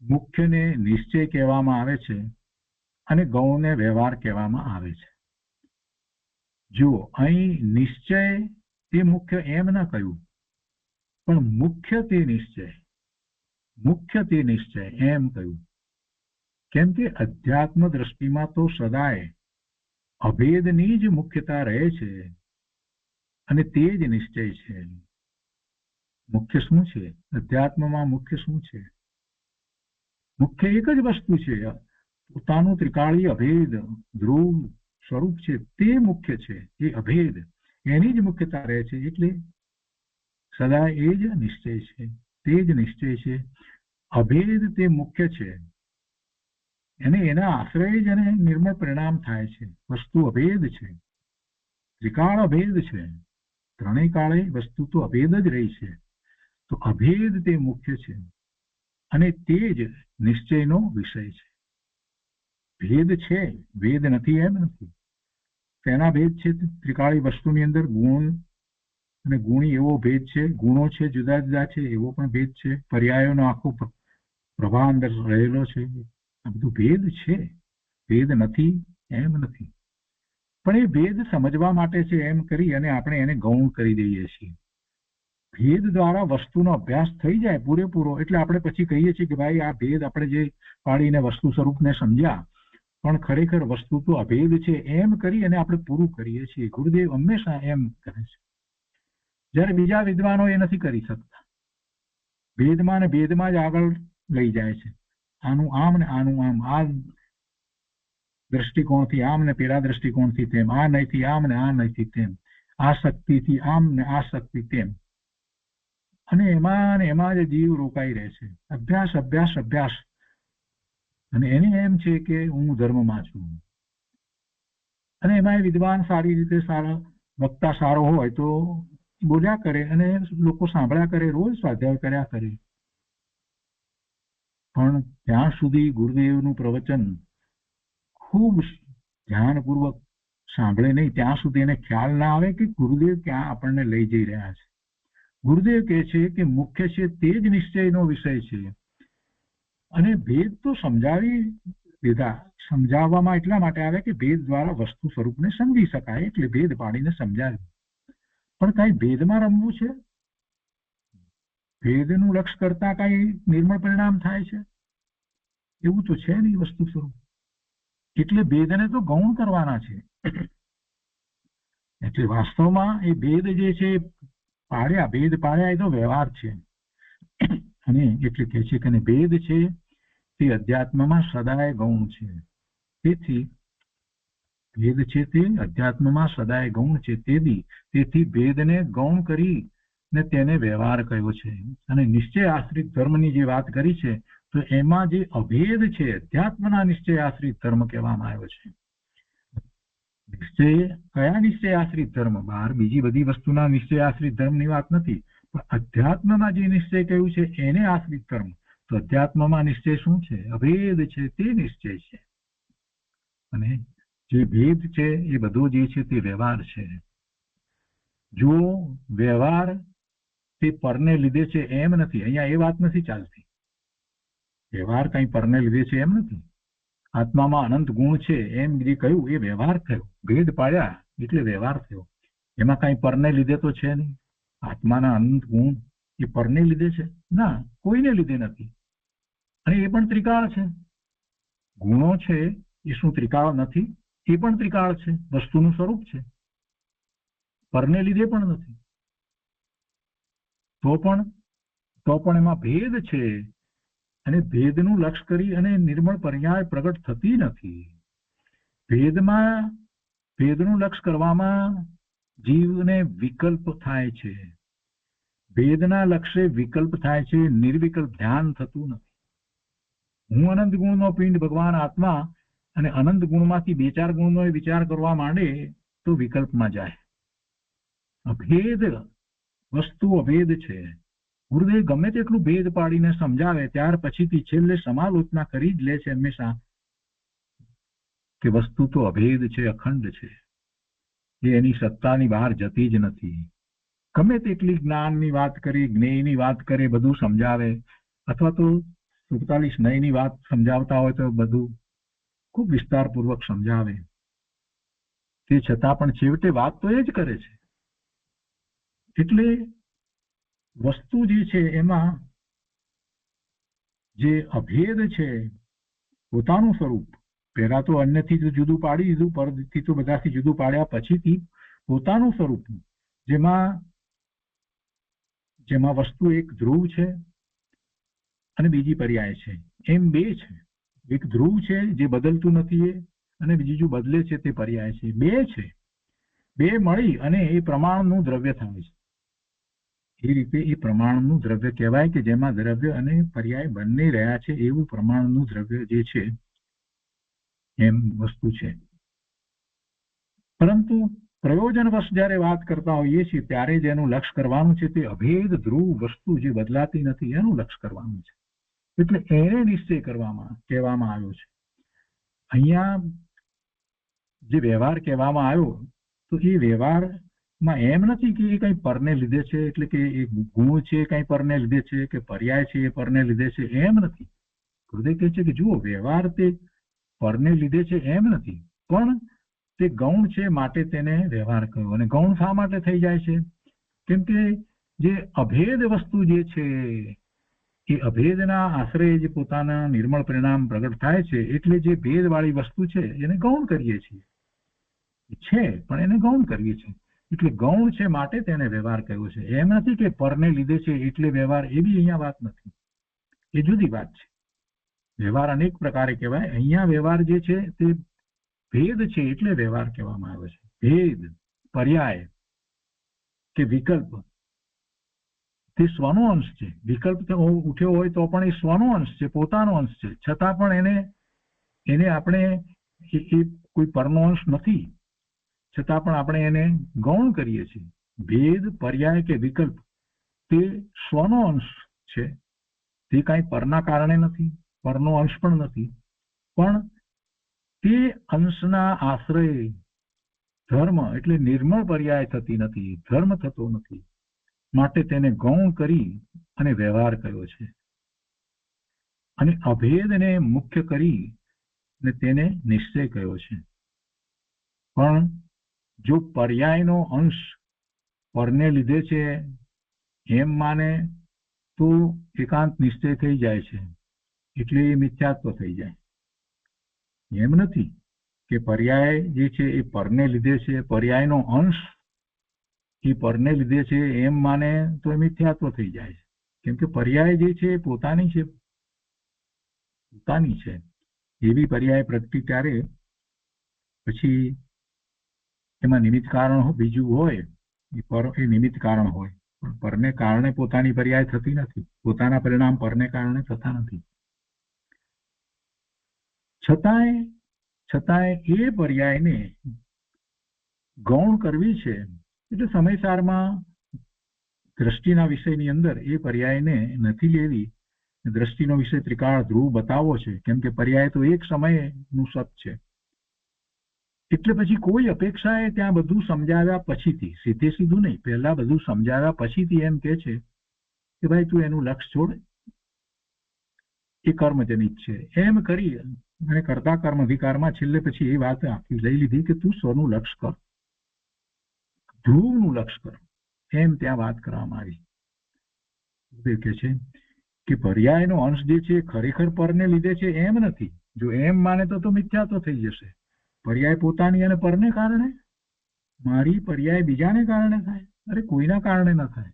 મુખ્યને નિશ્ચય કહેવામાં આવે છે અને ગૌણને વ્યવહાર કહેવામાં આવે છે. જુઓ, અહીં નિશ્ચય તે મુખ્ય એમ ન કહ્યું, પણ મુખ્ય તે નિશ્ચય એમ કહ્યું. કેમ કે અધ્યાત્મ દ્રષ્ટિમાં તો સદાય અભેદની જ મુખ્યતા રહે છે અને તે જ નિશ્ચય છે. મુખ્ય શું છે? અધ્યાત્મમાં મુખ્ય શું છે? મુખ્ય એક જ વસ્તુ છે, પોતાનું ત્રિકાળી અભેદ ધ્રુવ સ્વરૂપ છે તે મુખ્ય છે. એ અભેદ, એની જ મુખ્યતા રહે છે. એટલે સદા એ જ નિશ્ચય છે, તે જ નિશ્ચય છે. અભેદ તે મુખ્ય છે અને એના આશ્રય જ એને નિર્મળ પરિણામ થાય છે. વસ્તુ અભેદ છે, ત્રિકાળ અભેદ છે, ત્રણેય કાળે વસ્તુ તો અભેદ જ રહી છે. તો અભેદ તે મુખ્ય છે અને તે જ નિશ્ચયનો વિષય છે. ભેદ છે, ભેદ નથી એમ નથી. તેના ભેદ છે ત્રિકાળી વસ્તુની અંદર ગુણ અને ગુણી એવો ભેદ છે, ગુણો છે જુદા જુદા છે એવો પણ ભેદ છે, પર્યાયોનો આખો પ્રભાવ અંદર રહેલો છે. આ બધું ભેદ છે, ભેદ નથી એમ નથી, પણ એ ભેદ સમજવા માટે છે એમ કરી અને આપણે એને ગૌણ કરી દઈએ છીએ. ભેદ દ્વારા વસ્તુનો અભ્યાસ થઈ જાય પૂરેપૂરો એટલે આપણે પછી કહીએ છીએ કે ભાઈ આ ભેદ આપણે જે પાડીને વસ્તુ સ્વરૂપને સમજ્યા, પણ ખરેખર વસ્તુ તો અભેદ છે એમ કરી અને આપણે પૂરું કરીએ છીએ. ગુરુદેવ હંમેશા એમ કરે છે, જ્યારે બીજા વિદ્વાનો એ નથી કરી શકતા. ભેદમાં ને ભેદમાં જ આગળ લઈ જાય છે. આનું આમ ને આનું આમ, આ દ્રષ્ટિકોણથી આમ ને પેલા દ્રષ્ટિકોણથી તેમ, આ નહીંથી આમ ને આ નહીંથી તેમ, આ શક્તિથી આમ ને આ શક્તિ તેમ, અને એમાં જ જીવ રોકાઈ રહે છે. અભ્યાસ અભ્યાસ અભ્યાસ, અને એને એમ છે કે હું ધર્મમાં છું. અને એમાં વિદ્વાન સારી રીતે સારા વક્તા સારો હોય તો બોલ્યા કરે અને લોકો સાંભળ્યા કરે, રોજ સ્વાધ્યાય કર્યા કરે. પણ ત્યાં સુધી ગુરુદેવનું પ્રવચન ખૂબ ધ્યાનપૂર્વક સાંભળે નહીં ત્યાં સુધી એને ખ્યાલ ના આવે કે ગુરુદેવ ક્યાં આપણને લઈ જઈ રહ્યા છે. ગુરુદેવ કહે છે કે મુખ્ય છે તે જ નિશ્ચયનો વિષય છે, અને ભેદ તો સમજાવી દીધા. સમજાવવામાં એટલા માટે આવે કે ભેદ દ્વારા વસ્તુ સ્વરૂપને સમજી શકાય, એટલે ભેદ પાડીને સમજાવ્યું. પણ કઈ ભેદમાં રમવું છે? ભેદનું લક્ષ કરતા કઈ નિર્મળ પરિણામ થાય છે એવું તો છે નહીં વસ્તુ સ્વરૂપ. એટલે ભેદને તો ગૌણ કરવાના છે. એટલે વાસ્તવમાં એ ભેદ જે છે પાડ્યા, ભેદ પાડ્યા એ તો વ્યવહાર છે. અને એટલે કે છે કે ભેદ છે તે અધ્યાત્મમાં સદાય ગૌણ છે. તેથી ભેદ છે તે અધ્યાત્મમાં સદાય ગૌણ છે. તેથી ભેદને ગૌણ કરી ને તેને વ્યવહાર કહ્યો છે. અને નિશ્ચય આશ્રિત ધર્મની જે વાત કરી છે તો એમાં જે અભેદ છે અધ્યાત્મના નિશ્ચય આશ્રિત ધર્મ કહેવામાં આવ્યો છે. નિશ્ચય કયા નિશ્ચય આશ્રિત ધર્મ? બહાર બીજી બધી વસ્તુના નિશ્ચય આશ્રિત ધર્મની વાત નથી, પણ અધ્યાત્મમાં જે નિશ્ચય કહ્યું છે એને આશ્રિત ધર્મ. તો અધ્યાત્મમાં નિશ્ચય શું છે? અભેદ છે તે નિશ્ચય છે. અને જે ભેદ છે એ બધો જે છે તે વ્યવહાર છે. જો વ્યવહાર તે પરને લીધે છે એમ નથી, અહીંયા એ વાત નથી ચાલતી. વ્યવહાર કઈ પરને લીધે છે એમ નથી. આત્મામાં અનંત ગુણ છે એમ જે કહ્યું એ વ્યવહાર થયો. ભેદ પાડ્યા એટલે વ્યવહાર થયો. એમાં કઈ પરને લીધે તો છે નહીં. આત્માના અનંત ગુણ એ પરને લીધે છે? ના, કોઈને લીધે નથી. અને એ પણ ત્રિકાળ છે. ગુણો છે એ શું ત્રિકાળ નથી? એ પણ ત્રિકાળ છે, વસ્તુનું સ્વરૂપ છે, પરને લીધે પણ નથી. તો પણ એમાં ભેદ છે, અને ભેદનું લક્ષ કરી અને નિર્મળ પર્યાય પ્રગટ થતી નથી. ભેદનું લક્ષ કરવામાં જીવને વિકલ્પ થાય છે. ભેદના લક્ષ્ય વિકલ્પ થાય છે, નિર્વિકલ્પ ધ્યાન થતું નથી. હું અનંત ગુણનો પિંડ ભગવાન આત્મા અને અનંત ગુણમાંથી બે ચાર ગુણનો વિચાર કરવા માંડે તો વિકલ્પમાં જાય. અભેદ વસ્તુ અભેદ છે. ગુરુદેવ ગમે તેટલું ભેદ પાડીને સમજાવે ત્યાર પછીથી છેલ્લે સમાલોચના કરી જ લે છે હંમેશા કે વસ્તુ તો અભેદ છે, અખંડ છે, એ એની સત્તાની બહાર જતી જ નથી. ગમે તેટલી જ્ઞાનની વાત કરી, જ્ઞેયની વાત કરે, બધું સમજાવે, અથવા તો 47 નયની વાત સમજાવતા હોય તો બધું ખૂબ વિસ્તારપૂર્વક સમજાવે, તે છતાં પણ છેવટે વાત તો એ જ કરે છે. એટલે વસ્તુ જે છે એમાં જે અભેદ છે પોતાનું સ્વરૂપ, પહેલા તો અન્યથી તો જુદું પાડી દીધું, પરથી તો બધાથી જુદું પાડ્યા પછીથી પોતાનું સ્વરૂપ જેમાં વસ્તુ એક ધ્રુવ છે અને બીજી પર્યાય છે, એમ બે છે. એક ધ્રુવ છે જે બદલતું નથી અને બીજું બદલે છે તે પર્યાય છે. બે છે, બે મળી અને એ પ્રમાણનું દ્રવ્ય થાય છે. એ રીતે એ પ્રમાણનું દ્રવ્ય કહેવાય કે જેમાં દ્રવ્ય અને પર્યાય બંને રહ્યા છે એવું પ્રમાણનું દ્રવ્ય જે છે એમ વસ્તુ છે. પરંતુ પ્રયોજનવશ જ્યારે વાત કરતા હોઈએ છીએ ત્યારે જ એનું લક્ષ કરવાનું છે તે અભેદ ધ્રુવ વસ્તુ જે બદલાતી નથી એનું લક્ષ કરવાનું છે. એટલે એને નિશ્ચય કહેવામાં આવ્યો છે. અહીંયા જે વ્યવહાર કહેવામાં આવ્યો તો એ વ્યવહાર માં એમ નથી કે એ કઈ પરને લીધે છે, એટલે કે એ ગુણ છે કઈ પરને લીધે છે, કે પર્યાય છે એ પરને લીધે છે, એમ નથી. ગુરુદેવ કહે છે કે જુઓ, વ્યવહાર તે પરને લીધે છે એમ નથી, પણ તે ગૌણ છે માટે તેને વ્યવહાર કહ્યો. અને ગૌણ શા માટે થઈ જાય છે? કેમ કે જે અભેદ વસ્તુ જે છે એ અભેદના આશ્રય જે પોતાના નિર્મળ પરિણામ પ્રગટ થાય છે, એટલે જે ભેદવાળી વસ્તુ છે એને ગૌણ કરીએ છીએ. છે પણ એને ગૌણ કરીએ છીએ, એટલે ગૌણ છે માટે તેને વ્યવહાર કહ્યો છે. એમ નથી કે પરને લીધે છે એટલે વ્યવહાર, એ બી અહીંયા વાત નથી, એ જુદી વાત છે. વ્યવહાર અનેક પ્રકારે કહેવાય. અહીંયા વ્યવહાર જે છે તે ભેદ છે એટલે વ્યવહાર કહેવામાં આવે છે. ભેદ, પર્યાય કે વિકલ્પ તે સ્વનો અંશ છે. વિકલ્પ ઉઠ્યો હોય તો પણ એ સ્વનો અંશ છે, પોતાનો અંશ છે, છતાં પણ એને આપણે એ કોઈ પરનો અંશ નથી, છતાં પણ આપણે એને ગૌણ કરીએ છીએ. ભેદ, પર્યાય કે વિકલ્પ તે સ્વનો અંશ છે, તે કાંઈ પરના કારણે નથી, પરનો અંશ પણ નથી, પણ તે અંશના આશ્રય ધર્મ એટલે નિર્મળ પર્યાય થતી નથી, ધર્મ થતો નથી, માટે તેને ગૌણ કરી અને વ્યવહાર કર્યો છે. અને અભેદને મુખ્ય કરી ને તેને નિશ્ચય કર્યો છે. પણ જો પર્યાયનો અંશ પરને લીધે છે એમ માને તો એકાંત નિશ્ચય થઈ જાય છે, એટલે એ મિથ્યાત્વ થઈ જાય. એમ નથી કે પર્યાય જે છે એ પરને લીધે છે, પર્યાયનો અંશ એ પરને લીધે છે એમ માને તો એ મિથ્યાત્વ થઈ જાય છે. કેમ કે પર્યાય જે છે એ પોતાની છે, પોતાની છે. એવી પર્યાય પ્રગટી ત્યારે પછી એમાં નિમિત્ત કારણ બીજું હોય, એ નિમિત્ત કારણ હોય, પણ પરને કારણે પોતાની પર્યાય થતી નથી, પોતાના પરિણામ પરને કારણે થતા નથી. છતાંય એ પર્યાયને ગૌણ કરવી છે, એટલે સમયસારમાં દ્રષ્ટિના વિષયની અંદર એ પર્યાયને નથી લેવી. દ્રષ્ટિનો વિષય ત્રિકાળ ધ્રુવ બતાવવો છે, કેમ કે પર્યાય તો એક સમયનું સત છે. એટલે પછી કોઈ અપેક્ષાએ ત્યાં બધું સમજાવ્યા પછીથી, સીધે સીધું નહીં, પહેલા બધું સમજાવ્યા પછીથી એમ કે છે કે ભાઈ તું એનું લક્ષ છોડ, એ કર્મજનિત છે, એમ કરી અને કરતા કર્મ અધિકારમાં છેલ્લે પછી એ વાત આખી લઈ લીધી કે તું સ્વનું લક્ષ કર, ધ્રુવનું લક્ષ કર, એમ ત્યાં વાત કરવામાં આવી. કે છે કે પર્યાયનો અંશ જે છે ખરેખર પરને લીધે છે એમ નથી. જો એમ માને તો મિથ્યાત્વ થઈ જશે. પર્યાય પોતાની અને પરને કારણે, મારી પર્યાય બીજાને કારણે થાય, અરે કોઈના કારણે ન થાય,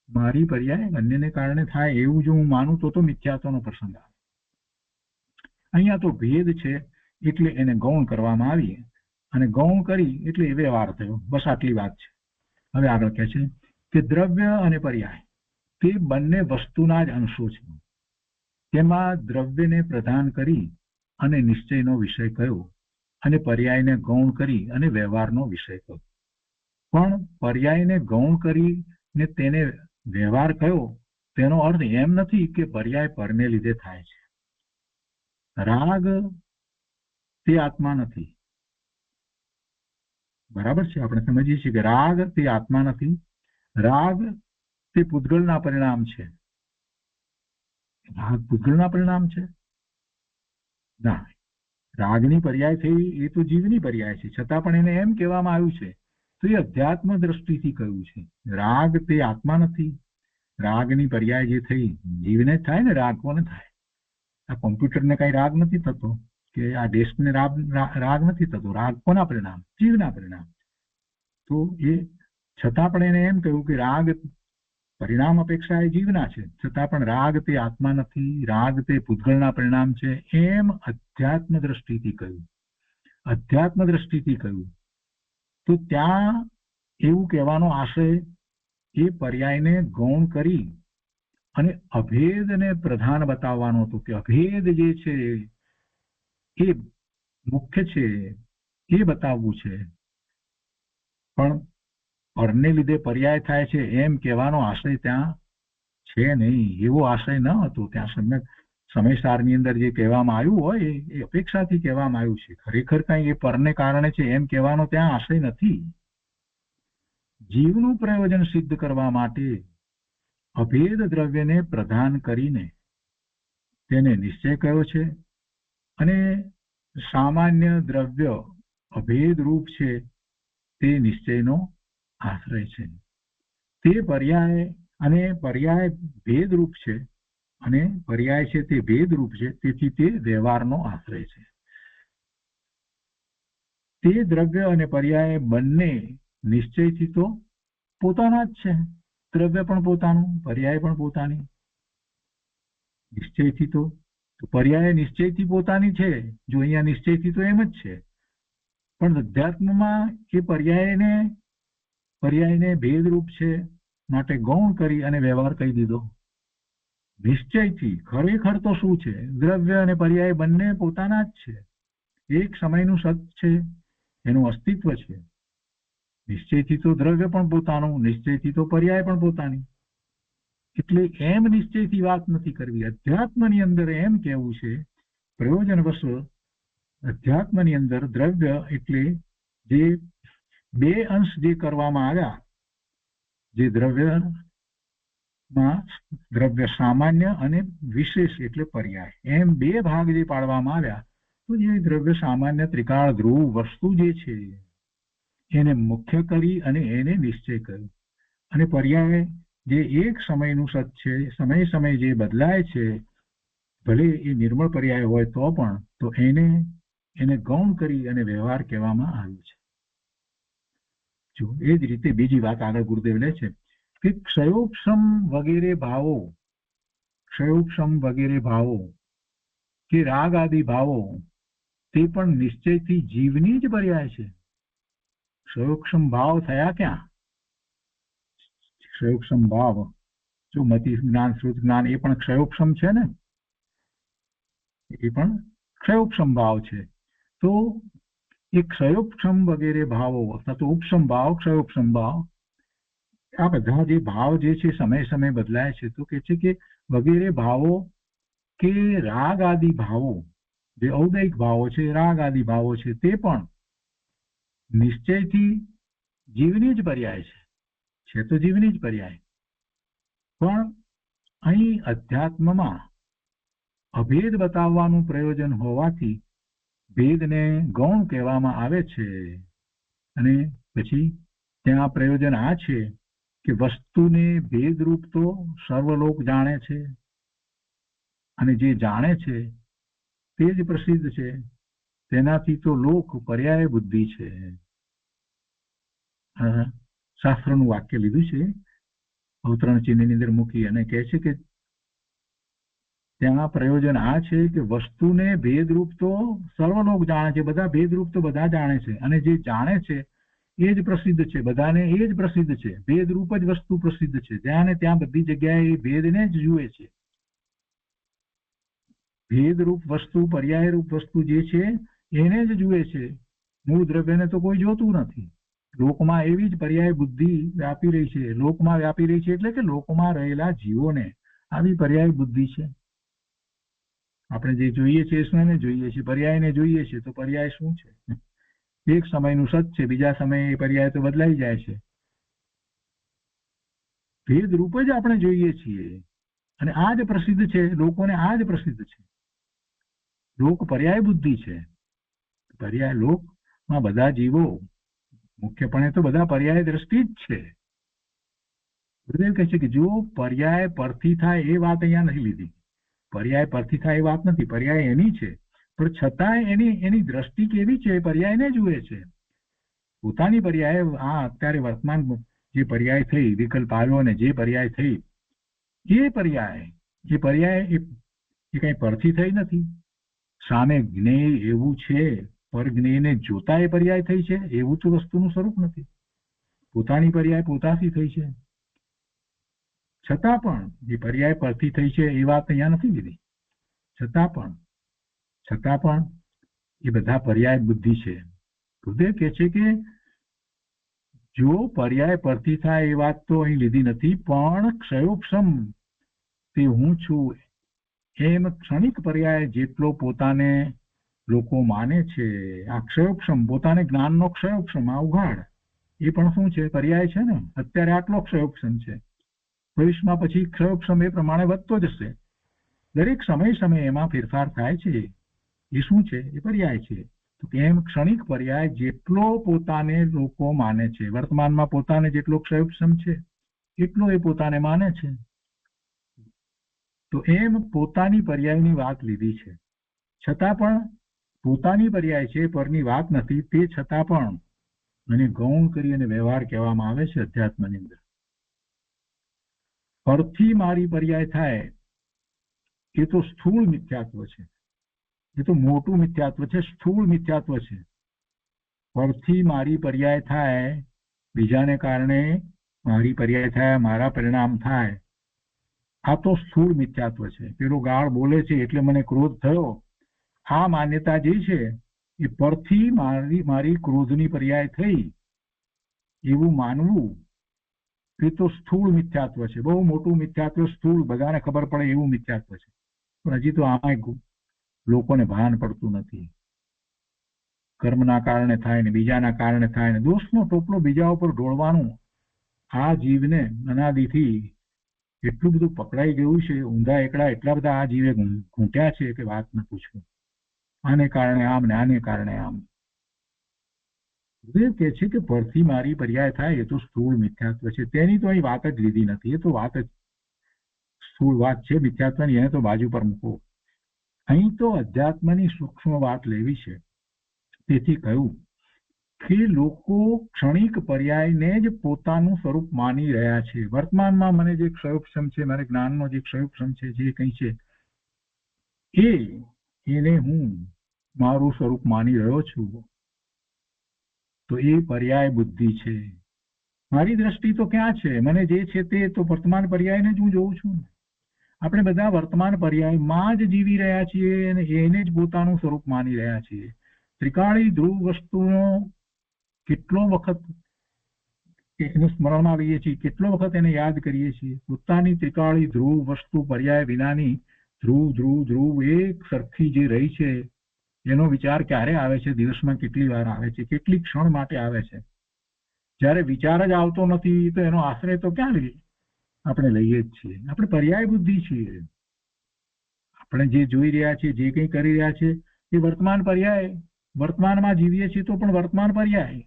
મારી પર્યાય અન્યને કારણે થાય એવું જો હું માનું તો મિથ્યાત્વનો પ્રસંગ આવે. અહીંયા તો ભેદ છે એટલે એને ગૌણ કરવામાં આવી, અને ગૌણ કરી એટલે એ વ્યવહાર થયો. બસ આટલી વાત છે. હવે આગળ કહે છે કે દ્રવ્ય અને પર્યાય તે બંને વસ્તુના જ અંશો છે. તેમાં દ્રવ્યને પ્રધાન કરી અને નિશ્ચયનો વિષય કયો, અને પર્યાયને ગૌણ કરી અને વ્યવહારનો વિષય કયો. પણ પર્યાયને ગૌણ કરીને તેને વ્યવહાર કયો તેનો અર્થ એમ નથી કે પર્યાય પરને લીધે થાય છે. રાગ તે આત્મા નથી, બરાબર છે. આપણે સમજીએ છીએ કે રાગ તે આત્મા નથી, રાગ તે પૂતગલના પરિણામ છે. રાગ પૂતગલના પરિણામ છે ના, રાગની પર્યાય થઈ એ તો જીવની પર્યાય છે, છતાં પણ એને એમ કહેવામાં આવ્યું છે તો એ અધ્યાત્મ દ્રષ્ટિથી કહ્યું છે. રાગ તે આત્મા નથી, રાગની પર્યાય જે થઈ જીવને જ થાય ને, રાગ કોને થાય? આ કોમ્પ્યુટરને કઈ રાગ નથી થતો, કે આ ડેસ્કને રાગ નથી થતો. રાગ કોના પરિણામ? જીવના પરિણામ. તો એ છતાં પણ એને એમ કહ્યું કે રાગ પરિણામ અપેક્ષા એ જીવના છે, છતાં પણ રાગ તે આત્મા નથી, રાગ તે પૂતગલના પરિણામ છે, એમ અધ્યાત્મ દ્રષ્ટિથી કહ્યું. અધ્યાત્મ દ્રષ્ટિથી કહ્યું તો ત્યાં એવું કહેવાનો આશય એ પર્યાયને ગૌણ કરી અને અભેદને પ્રધાન બતાવવાનો હતો, કે અભેદ જે છે એ મુખ્ય છે, એ બતાવવું છે. પણ પરને લીધે પર્યાય થાય છે એમ કહેવાનો આશય ત્યાં છે નહીં. એવો આશય ન હતો ત્યાં. સમયસારની અંદર જે કહેવામાં આવ્યું હોય એ અપેક્ષાથી કહેવામાં આવ્યું છે. ખરેખર કઈ એ પરને કારણે છે એમ કહેવાનો ત્યાં આશય નથી. જીવનું પ્રયોજન સિદ્ધ કરવા માટે અભેદ દ્રવ્યને પ્રદાન કરીને તેને નિશ્ચય કયો છે, અને સામાન્ય દ્રવ્ય અભેદ રૂપ છે તે નિશ્ચયનો આશ્રય છે. તે પર્યાય અને પર્યાય ભેદ રૂપ છે, અને પર્યાય છે તે ભેદ રૂપ છે, તેથી તે વ્યવહારનો આશ્રય છે. તે દ્રવ્ય અને પર્યાય બંને નિશ્ચયથી તો પોતાના જ છે. દ્રવ્ય પણ પોતાનું, પર્યાય પણ પોતાની. નિશ્ચયથી તો પર્યાય નિશ્ચયથી પોતાની છે. જો અહીંયા નિશ્ચયથી તો એમ જ છે, પણ અધ્યાત્મમાં એ પર્યાયને ભેદરૂપ છે માટે ગૌણ કરી અને વ્યવહાર કહી દીધો. નિશ્ચયથી ખરેખર તો શું છે? દ્રવ્ય અને પર્યાય બંને પોતાના જ છે. એક સમયનું સત છે, એનું અસ્તિત્વ છે. નિશ્ચયથી તો દ્રવ્ય પણ પોતાનું, નિશ્ચયથી તો પર્યાય પણ પોતાની. એટલે એમ નિશ્ચયથી વાત નથી કરવી. અધ્યાત્મની અંદર એમ કહેવું છે, પ્રયોજનવશ અધ્યાત્મની અંદર દ્રવ્ય એટલે જે બે અંશ જે કરવામાં આવ્યા, જે દ્રવ્ય સામાન્ય અને વિશેષ એટલે પર્યાય, એમ બે ભાગ જે પાડવામાં આવ્યા, તો જે દ્રવ્ય સામાન્ય ત્રિકાળ ધ્રુવ વસ્તુ જે છે એને મુખ્ય કરી અને એને નિશ્ચય કર્યો, અને પર્યાય જે એક સમયનું સત છે, સમય સમય જે બદલાય છે, ભલે એ નિર્મળ પર્યાય હોય તો પણ, તો એને ગૌણ કરી અને વ્યવહાર કહેવામાં આવ્યો છે. જો એ જ રીતે બીજી વાત આગળ ગુરુદેવ લે છે કે ક્ષયોક્ષમ વગેરે ભાવો કે રાગ આદિ ભાવો તે પણ નિશ્ચયથી જીવની જ પર્યાય છે. ક્ષયોક્ષમ ભાવ થયા ક્યાં? ક્ષયોક્ષમ ભાવ જો મતિ જ્ઞાન શ્રુત જ્ઞાન એ પણ ક્ષયોક્ષમ છે ને, એ પણ ક્ષયોક્ષમ ભાવ છે. તો એ ક્ષયોક્ષમ વગેરે ભાવો અથવા તો ઉપસમ ભાવ, ક્ષયોક્ષમ ભાવ, આ બધા જે ભાવ જે છે સમય સમય બદલાય છે. તો કે છે કે વગેરે ભાવો કે રાગ આદિ ભાવો, જે ઔદયિક ભાવો છે, રાગ આદિ ભાવો છે, તે પણ નિશ્ચયથી જીવની જ પર્યાય છે તો જીવની જ પર્યાય. પણ અહીં અધ્યાત્મમાં અભેદ બતાવવાનું પ્રયોજન હોવાથી ભેદને ગૌણ કહેવામાં આવે છે. અને પછી ત્યાં પ્રયોજન આ છે કે વસ્તુને ભેદરૂપ તો સર્વલોક જાણે છે, અને જે જાણે છે તે જ પ્રસિદ્ધ છે. તેનાથી તો લોક પર્યાય બુદ્ધિ છે. શાસ્ત્રનું વાક્ય લીધું છે, અવતરણ ચિહ્નની અંદર મૂકી અને કહે છે કે ત્યાં પ્રયોજન આ છે કે વસ્તુને ભેદરૂપ તો સર્વલોક જાણે છે, બધા ભેદરૂપ તો બધા જાણે છે, અને જે જાણે છે એ જ પ્રસિદ્ધ છે. બધાને એ જ પ્રસિદ્ધ છે. ભેદરૂપ જ વસ્તુ પ્રસિદ્ધ છે. ત્યાં ને ત્યાં બધી જગ્યાએ એ ભેદને જ જુએ છે. ભેદરૂપ વસ્તુ, પર્યાયરૂપ વસ્તુ જે છે એને જ જુએ છે. મૂળ દ્રવ્યને તો કોઈ જોતું નથી. લોકમાં એવી જ પર્યાય બુદ્ધિ વ્યાપી રહી છે. લોકમાં વ્યાપી રહી છે એટલે કે લોકમાં રહેલા જીવોને આવી પર્યાય બુદ્ધિ છે. આપણે જે જોઈએ છીએ શું જોઈએ છીએ? પર્યાયને જોઈએ છીએ. તો પર્યાય શું છે? એક સમયનું સત છે, બીજા સમયે પર્યાય તો બદલાઈ જાય છે. ભેદ રૂપ જ આપણે જોઈએ છીએ, અને આ જ પ્રસિદ્ધ છે. લોકોને આ જ પ્રસિદ્ધ છે. લોક પર્યાય બુદ્ધિ છે. પર્યાય લોકમાં બધા જીવો મુખ્યપણે તો બધા પર્યાય દ્રષ્ટિ જ છે. ગુરુદેવ કહે છે કે જો પર્યાય પરથી થાય એ વાત અહીંયા નથી લીધી. પર્યાય પરથી થાય એ વાત નથી. પર્યાય એની છે, પણ છતાંય એની દ્રષ્ટિ કેવી છે? પર્યાયને જુએ છે. પોતાની પર્યાય આ અત્યારે વર્તમાન જે પર્યાય થઈ, વિકલ્પ આવ્યો અને જે પર્યાય થઈ, એ પર્યાય એ કઈ પરથી થઈ નથી. સામે જ્ઞેય એવું છે, પર જ્ઞેયને જોતા એ પર્યાય થઈ છે, એવું તો વસ્તુનું સ્વરૂપ નથી. પોતાની પર્યાય પોતાથી થઈ છે. છતાં પણ જે પર્યાય પરથી થઈ છે એ વાત અહીંયા નથી લીધી. છતાં પણ એ બધા પર્યાય બુદ્ધિ છે. ગુરુદેવ કહે છે કે જો પર્યાય પરથી થાય એ વાત તો અહીં લીધી નથી, પણ ક્ષયોક્ષમ તે હું છું એમ ક્ષણિક પર્યાય જેટલો પોતાને લોકો માને છે, આ ક્ષયોક્ષમ પોતાને જ્ઞાનનો ક્ષયોક્ષમ આ ઉઘાડ, એ પણ શું છે? પર્યાય છે ને. અત્યારે આટલો ક્ષયોક્ષમ છે, ભવિષ્યમાં પછી ક્ષયોક્ષમ એ પ્રમાણે વધતો જશે. દરેક સમય એમાં ફેરફાર થાય છે. એ શું છે? એ પર્યાય છે. તો એમ ક્ષણિક પર્યાય જેટલો પોતાને લોકો માને છે, વર્તમાનમાં પોતાને જેટલો ક્ષયોક્ષમ છે એટલો એ પોતાને માને છે. તો એમ પોતાની પર્યાયની વાત લીધી છે. છતાં પણ પોતાની પર્યાય છે, પરની વાત નથી. તે છતાં પણ મને ગૌણ કરી અને વ્યવહાર કહેવામાં આવે છે અધ્યાત્મની અંદર. પરથી મારી પર્યાય થાય એ તો સ્થૂળ મિથ્યાત્વ છે, એ તો મોટું મિથ્યાત્વ છે, સ્થૂળ મિથ્યાત્વ છે. પરથી મારી પર્યાય થાય, બીજાને કારણે મારી પર્યાય થાય, મારા પરિણામ થાય, આ તો સ્થૂળ મિથ્યાત્વ છે. પેલો ગાળ બોલે છે એટલે મને ક્રોધ થયો, આ માન્યતા જે છે એ પરથી મારી ક્રોધની પર્યાય થઈ એવું માનવું, એ તો સ્થૂળ મિથ્યાત્વ છે. બહુ મોટું મિથ્યાત્વ, સ્થૂળ, બધાને ખબર પડે એવું મિથ્યાત્વ છે. પણ હજી તો આમાં લોકોને ભાન પડતું નથી. કર્મના કારણે થાય ને બીજાના કારણે થાય ને દોષનો ટોપલો બીજા ઉપર ઢોળવાનું આ જીવને અનાદિથી એટલું બધું પકડાઈ ગયું છે. ઊંધા એકડા એટલા બધા આ જીવે ઘૂંટ્યા છે કે વાત ન પૂછવું. આને કારણે આમ ને આને કારણે આમ. એ કે છે કે પરથી મારી પર્યાય થાય એ તો સ્થૂળ મિથ્યાત્વ છે. તેની તો અહીં વાત જ લીધી નથી. એ તો વાત જ સ્થૂળ વાત છે મિથ્યાત્વની, એને તો બાજુ પર મૂકો. અહીં તો અધ્યાત્મની સૂક્ષ્મ વાત લેવી છે. તેથી કહ્યું કે લોકો ક્ષણિક પર્યાયને જ પોતાનું સ્વરૂપ માની રહ્યા છે. વર્તમાનમાં મને જે ક્ષયોક્ષમ છે, મારે જ્ઞાનનો જે ક્ષયોક્ષમ છે, જે કંઈ છે એને હું મારું સ્વરૂપ માની રહ્યો છું. તો એ પર્યાય બુદ્ધિ છે. મારી દ્રષ્ટિ તો ક્યાં છે? મને જે છે તે તો વર્તમાન પર્યાયને જ હું જોઉં છું. આપણે બધા વર્તમાન પર્યાયમાં જ જીવી રહ્યા છીએ અને એને જ પોતાનું સ્વરૂપ માની રહ્યા છીએ. ત્રિકાળી ધ્રુવ વસ્તુનો કેટલો વખત એનું સ્મરણમાં લઈએ છીએ, કેટલો વખત એને યાદ કરીએ છીએ. પોતાની ત્રિકાળી ધ્રુવ વસ્તુ પર્યાય વિનાની ધ્રુવ ધ્રુવ ધ્રુવ એક સરખી જે રહી છે એનો વિચાર ક્યારે આવે છે? દિવસમાં કેટલી વાર આવે છે? કેટલી ક્ષણ માટે આવે છે? જ્યારે વિચાર જ આવતો નથી તો એનો આશ્રય તો ક્યાં આપણે લઈએ જ છીએ. આપણે પર્યાય બુદ્ધિ છીએ. આપણે જે જોઈ રહ્યા છીએ, જે કંઈ કરી રહ્યા છે એ વર્તમાન પર્યાય. વર્તમાનમાં જીવીએ છીએ તો પણ વર્તમાન પર્યાય.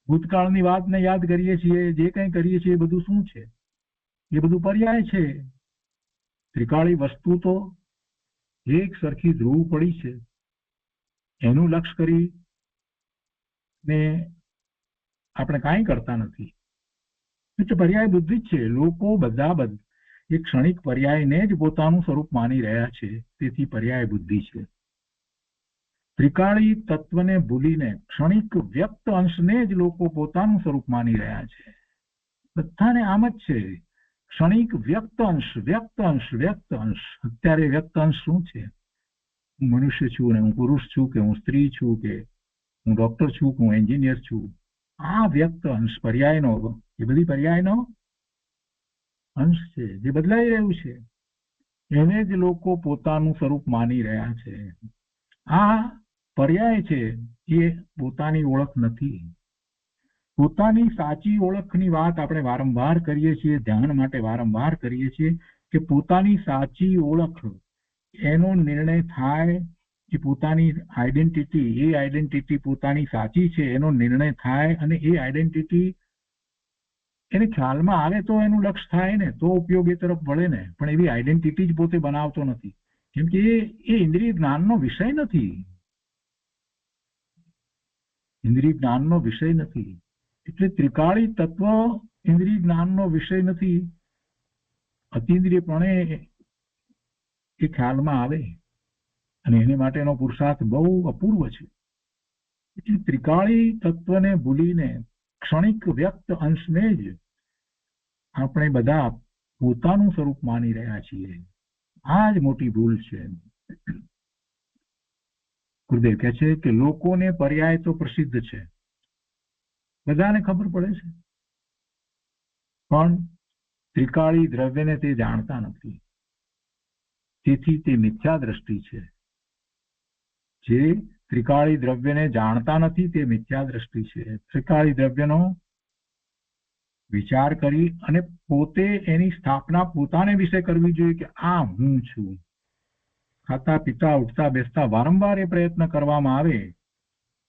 ભૂતકાળની વાતને યાદ કરીએ છીએ, જે કંઈ કરીએ છીએ એ બધું શું છે? એ બધું પર્યાય છે. ત્રિકાળી વસ્તુ તો એક સરખી ધ્રુવ પડી છે, એનું લક્ષ્ય કરી ને આપણે કાંઈ કરતા નથી. એટલે પર્યાય બુદ્ધિ જ છે. લોકો બધા એ ક્ષણિક પર્યાયને જ પોતાનું સ્વરૂપ માની રહ્યા છે. તેથી પર્યાય બુદ્ધિ છે. ત્રિકાળી તત્વને ભૂલીને ક્ષણિક વ્યક્ત અંશને જ લોકો પોતાનું સ્વરૂપ માની રહ્યા છે. બધાને આમ જ છે. ક્ષણિક વ્યક્ત અંશ, વ્યક્ત અંશ, વ્યક્ત અંશ. અત્યારે વ્યક્ત અંશ શું છે? હું મનુષ્ય છું ને હું પુરુષ છું કે હું સ્ત્રી છું કે હું ડોક્ટર છું કે હું એન્જિનિયર છું. આ વ્યક્ત અંશ પર્યાયનો, એ બધી પર્યાયનો અંશ છે જે બદલાઈ રહ્યું છે. એને જ લોકો પોતાનું સ્વરૂપ માની રહ્યા છે. આ પર્યાય છે, એ પોતાની ઓળખ નથી. પોતાની સાચી ઓળખની વાત આપણે વારંવાર કરીએ છીએ, ધ્યાન માટે વારંવાર કરીએ છીએ કે પોતાની સાચી ઓળખ, એનો નિર્ણય થાય કે પોતાની આઈડેન્ટિટી, એ આઈડેન્ટિટી પોતાની સાચી છે એનો નિર્ણય થાય અને એ આઈડેન્ટિટી એને ખ્યાલમાં આવે તો એનું લક્ષ્ય થાય ને, તો ઉપયોગ એ તરફ વળે ને. પણ એવી આઈડેન્ટિટી જ પોતે બનાવતો નથી, કેમ કે એ ઇન્દ્રિય જ્ઞાનનો વિષય નથી. ઇન્દ્રિય જ્ઞાનનો વિષય નથી. એટલે ત્રિકાળી તત્વ ઇન્દ્રિય જ્ઞાનનો વિષય નથી. અતિન્દ્રિયપણે એ ખ્યાલમાં આવે અને એને માટેનો પુરુષાર્થ બહુ અપૂર્વ છે. એટલે ત્રિકાળી તત્વને ભૂલીને ક્ષણિક વ્યક્ત અંશને જ આપણે બધા પોતાનું સ્વરૂપ માની રહ્યા છીએ. આ જ મોટી ભૂલ છે. ગુરુદેવ કહે છે કે લોકોને પર્યાય તો પ્રસિદ્ધ છે, બધાને ખબર પડે છે, પણ ત્રિકાળી દ્રવ્યને તે જાણતા નથી. તેથી તે મિથ્યા દ્રષ્ટિ છે જે ત્રિકાળી દ્રવ્યને જાણતા નથી તે મિથ્યા દ્રષ્ટિ છે. ત્રિકાળી દ્રવ્યનો વિચાર કરી અને પોતે એની સ્થાપના પોતાને વિશે કરવી જોઈએ કે આ હું છું. ખાતા પીતા ઉઠતા બેસતા વારંવાર એ પ્રયત્ન કરવામાં આવે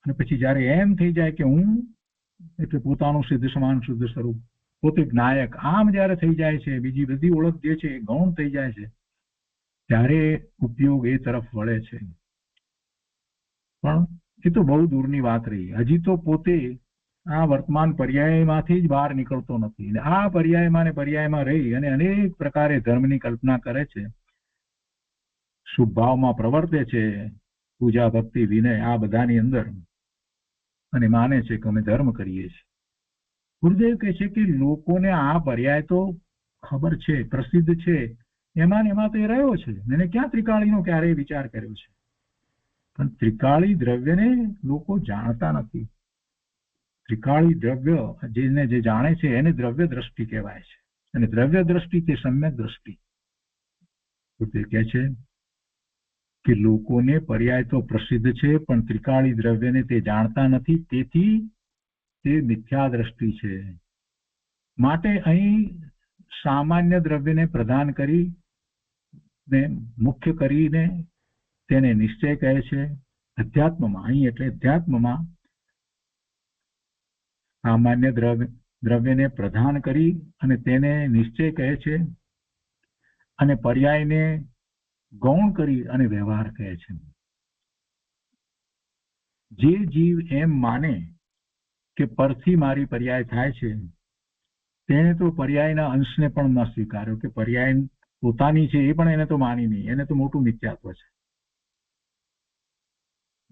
અને પછી જયારે એમ થઈ જાય કે હું એટલે પોતાનું સિદ્ધ સમાન શુદ્ધ સ્વરૂપ પોતે નાયક આમ જયારે થઈ જાય છે, બીજી બધી ઓળખ જે છે એ ગૌણ થઈ જાય છે, ત્યારે ઉપયોગ એ તરફ વળે છે. પણ એ તો બહુ દૂરની વાત રહી. હજી તો પોતે આ વર્તમાન પર્યાયમાંથી જ બહાર નીકળતો નથી અને આ પર્યાયમાં ને પર્યાયમાં રહી અને અનેક પ્રકારે ધર્મની કલ્પના કરે છે, શુભ ભાવમાં પ્રવર્તે છે, પૂજા ભક્તિ વિનય આ બધાની અંદર, અને માને છે કે અમે ધર્મ કરીએ છીએ. ગુરુદેવ કહે છે કે લોકોને આ પર્યાય તો ખબર છે, પ્રસિદ્ધ છે, એમાં તો એ રહ્યો છે, એને ક્યાં ત્રિકાળીનો ક્યારેય વિચાર કર્યો છે. પણ ત્રિકાળી દ્રવ્યને લોકો જાણતા નથી. ત્રિકાળી દ્રવ્ય જેને જે જાણે છે એને દ્રવ્ય દ્રષ્ટિ કહેવાય છે, અને દ્રવ્ય દ્રષ્ટિ તે સમ્યક દ્રષ્ટિ. ગુરુદેવ કહે છે કે લોકોને પર્યાય તો પ્રસિદ્ધ છે પણ ત્રિકાળી દ્રવ્યને તે જાણતા નથી, તેથી તે મિથ્યા દ્રષ્ટિ છે. માટે અહીં સામાન્ય દ્રવ્યને પ્રદાન કરી ને મુખ્ય કરીને તેને નિશ્ચય કહે છે. અધ્યાત્મમાં અહીં એટલે અધ્યાત્મમાં સામાન્ય દ્રવ્યને પ્રદાન કરી અને તેને નિશ્ચય કહે છે, અને પર્યાયને ગૌણ કરી અને વ્યવહાર કહે છે. જે જીવ એમ માને કે પરથી મારી પર્યાય થાય છે, તેને તો પર્યાયના અંશને પણ ન સ્વીકાર્યો, કે પર્યાય પોતાની છે એ પણ એને તો માની નહીં, એને તો મોટું મિથ્યાત્વ છે.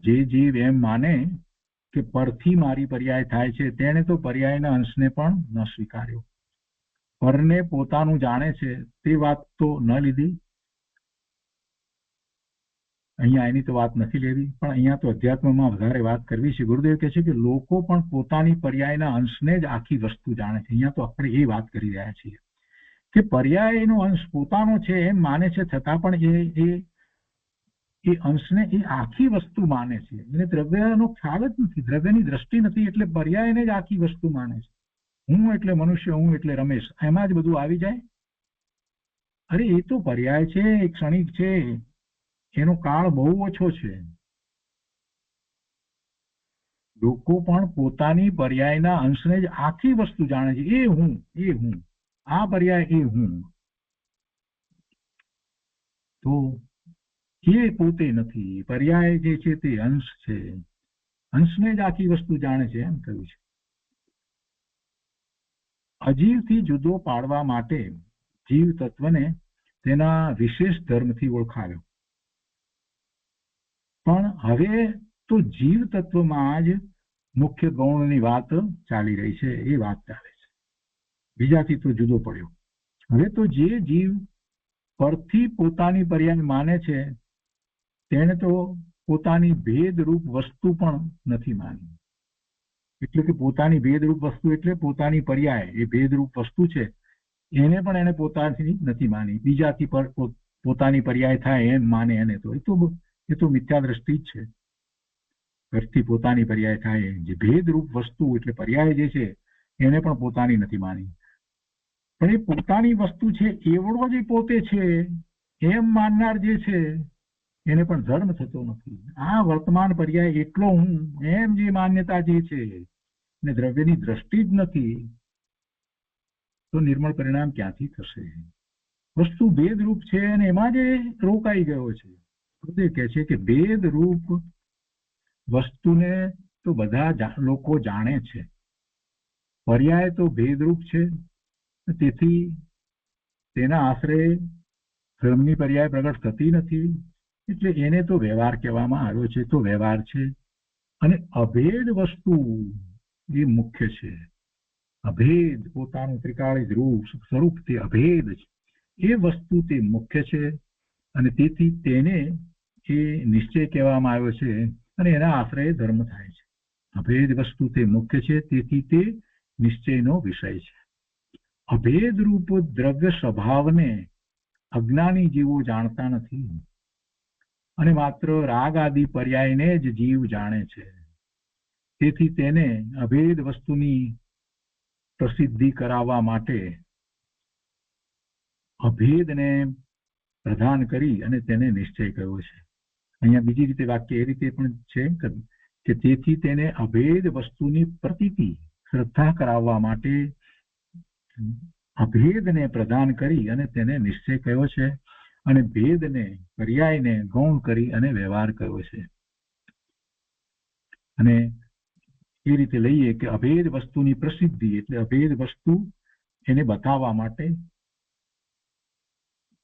જે જીવ એમ માને કે પરથી મારી પર્યાય થાય છે, તેને તો પર્યાયના અંશને પણ ન સ્વીકાર્યો. પરને પોતાનું જાણે છે તે વાત તો ન લીધી. અહીંયા એની તો વાત નથી લેવી, પણ અહીંયા તો અધ્યાત્મમાં વધારે વાત કરવી છે. ગુરુદેવ કહે છે કે લોકો પણ પોતાની પર્યાયના અંશને જ આખી વસ્તુ જાણે છે. અહીંયા તો આપણે એ વાત કરી રહ્યા છીએ કે પર્યાયનો અંશ પોતાનો છે એમ માને છે, છતાં પણ એ અંશને એ આખી વસ્તુ માને છે. એને દ્રવ્યનો ખ્યાલ જ નથી, દ્રવ્યની દ્રષ્ટિ નથી, એટલે પર્યાયને જ આખી વસ્તુ માને છે. હું એટલે મનુષ્ય, હું એટલે રમેશ, એમાં જ બધું આવી જાય. અરે એ તો પર્યાય છે, એ ક્ષણિક છે, એનો કાળ બહુ ઓછો છે. લોકો પણ પોતાની પર્યાયના અંશને જ આખી વસ્તુ જાણે છે. એ હું, આ પર્યાય એ હું, તો એ પોતે નથી. પર્યાય જે છે તે અંશ છે, અંશને જ આખી વસ્તુ જાણે છે એમ કહ્યું છે. અજીવથી જુદો પાડવા માટે જીવ તત્વને તેના વિશેષ ધર્મથી ઓળખાવ્યો. પણ હવે તો જીવ તત્વમાં જ મુખ્ય ગૌણની વાત ચાલી રહી છે, એ વાત ચાલે છે. બીજાથી તો જુદો પડ્યો. હવે તો જે જીવ પરથી પોતાની પર્યાય માને છે તેને તો પોતાની ભેદરૂપ વસ્તુ પણ નથી માની. એટલે કે પોતાની ભેદરૂપ વસ્તુ એટલે પોતાની પર્યાય, એ ભેદરૂપ વસ્તુ છે એને પણ એને પોતાની નથી માની. બીજાથી પોતાની પર્યાય થાય એમ માને એને તો એ તો મિથ્યા દ્રષ્ટિ જ છે. ઘરથી પોતાની પર્યાય થાય, જે ભેદરૂપ વસ્તુ એટલે પર્યાય જે છે એને પણ પોતાની નથી માની. પણ એ પોતાની વસ્તુ છે એવડો જ પોતે છે એમ માનનાર જે છે એને પણ ધર્મ થતો નથી. આ વર્તમાન પર્યાય એટલો હું એમ જે માન્યતા જે છે ને દ્રવ્યની દ્રષ્ટિ જ નથી, તો નિર્મળ પરિણામ ક્યાંથી થશે? વસ્તુ ભેદરૂપ છે અને એમાં જ રોકાઈ ગયો છે. તે કહે છે કે ભેદરૂપ વસ્તુને તો બધા લોકો જાણે છે, પર્યાય તો ભેદરૂપ છે, તેથી તેના આશરે ધર્મની પર્યાય પ્રગટ થતી નથી, એટલે એને તો વ્યવહાર કહેવામાં આવ્યો છે. તો વ્યવહાર છે, અને અભેદ વસ્તુ એ મુખ્ય છે. અભેદ પોતાનું ત્રિકાળી રૂપ સ્વરૂપ તે અભેદ છે, એ વસ્તુ તે મુખ્ય છે, અને તેથી તેને એ નિશ્ચય કહેવામાં આવ્યો છે, અને એના આશ્રય ધર્મ થાય છે. અભેદ વસ્તુ તે મુખ્ય છે, તેથી તે નિશ્ચયનો વિષય છે. અભેદ રૂપ દ્રવ્ય સ્વભાવને અજ્ઞાની જીવો જાણતા નથી. અને માત્ર રાગ આદિ પર્યાયને જ જીવ જાણે છે. તેથી તેને અભેદ વસ્તુની પ્રસિદ્ધિ કરાવવા માટે અભેદને પ્રદાન કરી અને તેને નિશ્ચય કર્યો છે. અહીંયા બીજી રીતે વાક્ય એ રીતે પણ છે કે તેથી તેને અભેદ વસ્તુની પ્રતીતિ શ્રદ્ધા કરાવવા માટે અભેદને પ્રદાન કરી અને તેને નિશ્ચય કર્યો છે અને ભેદને પર્યાયને ગૌણ કરી અને વ્યવહાર કર્યો છે. અને એ રીતે લઈએ કે અભેદ વસ્તુની પ્રસિદ્ધિ એટલે અભેદ વસ્તુ એને બતાવવા માટે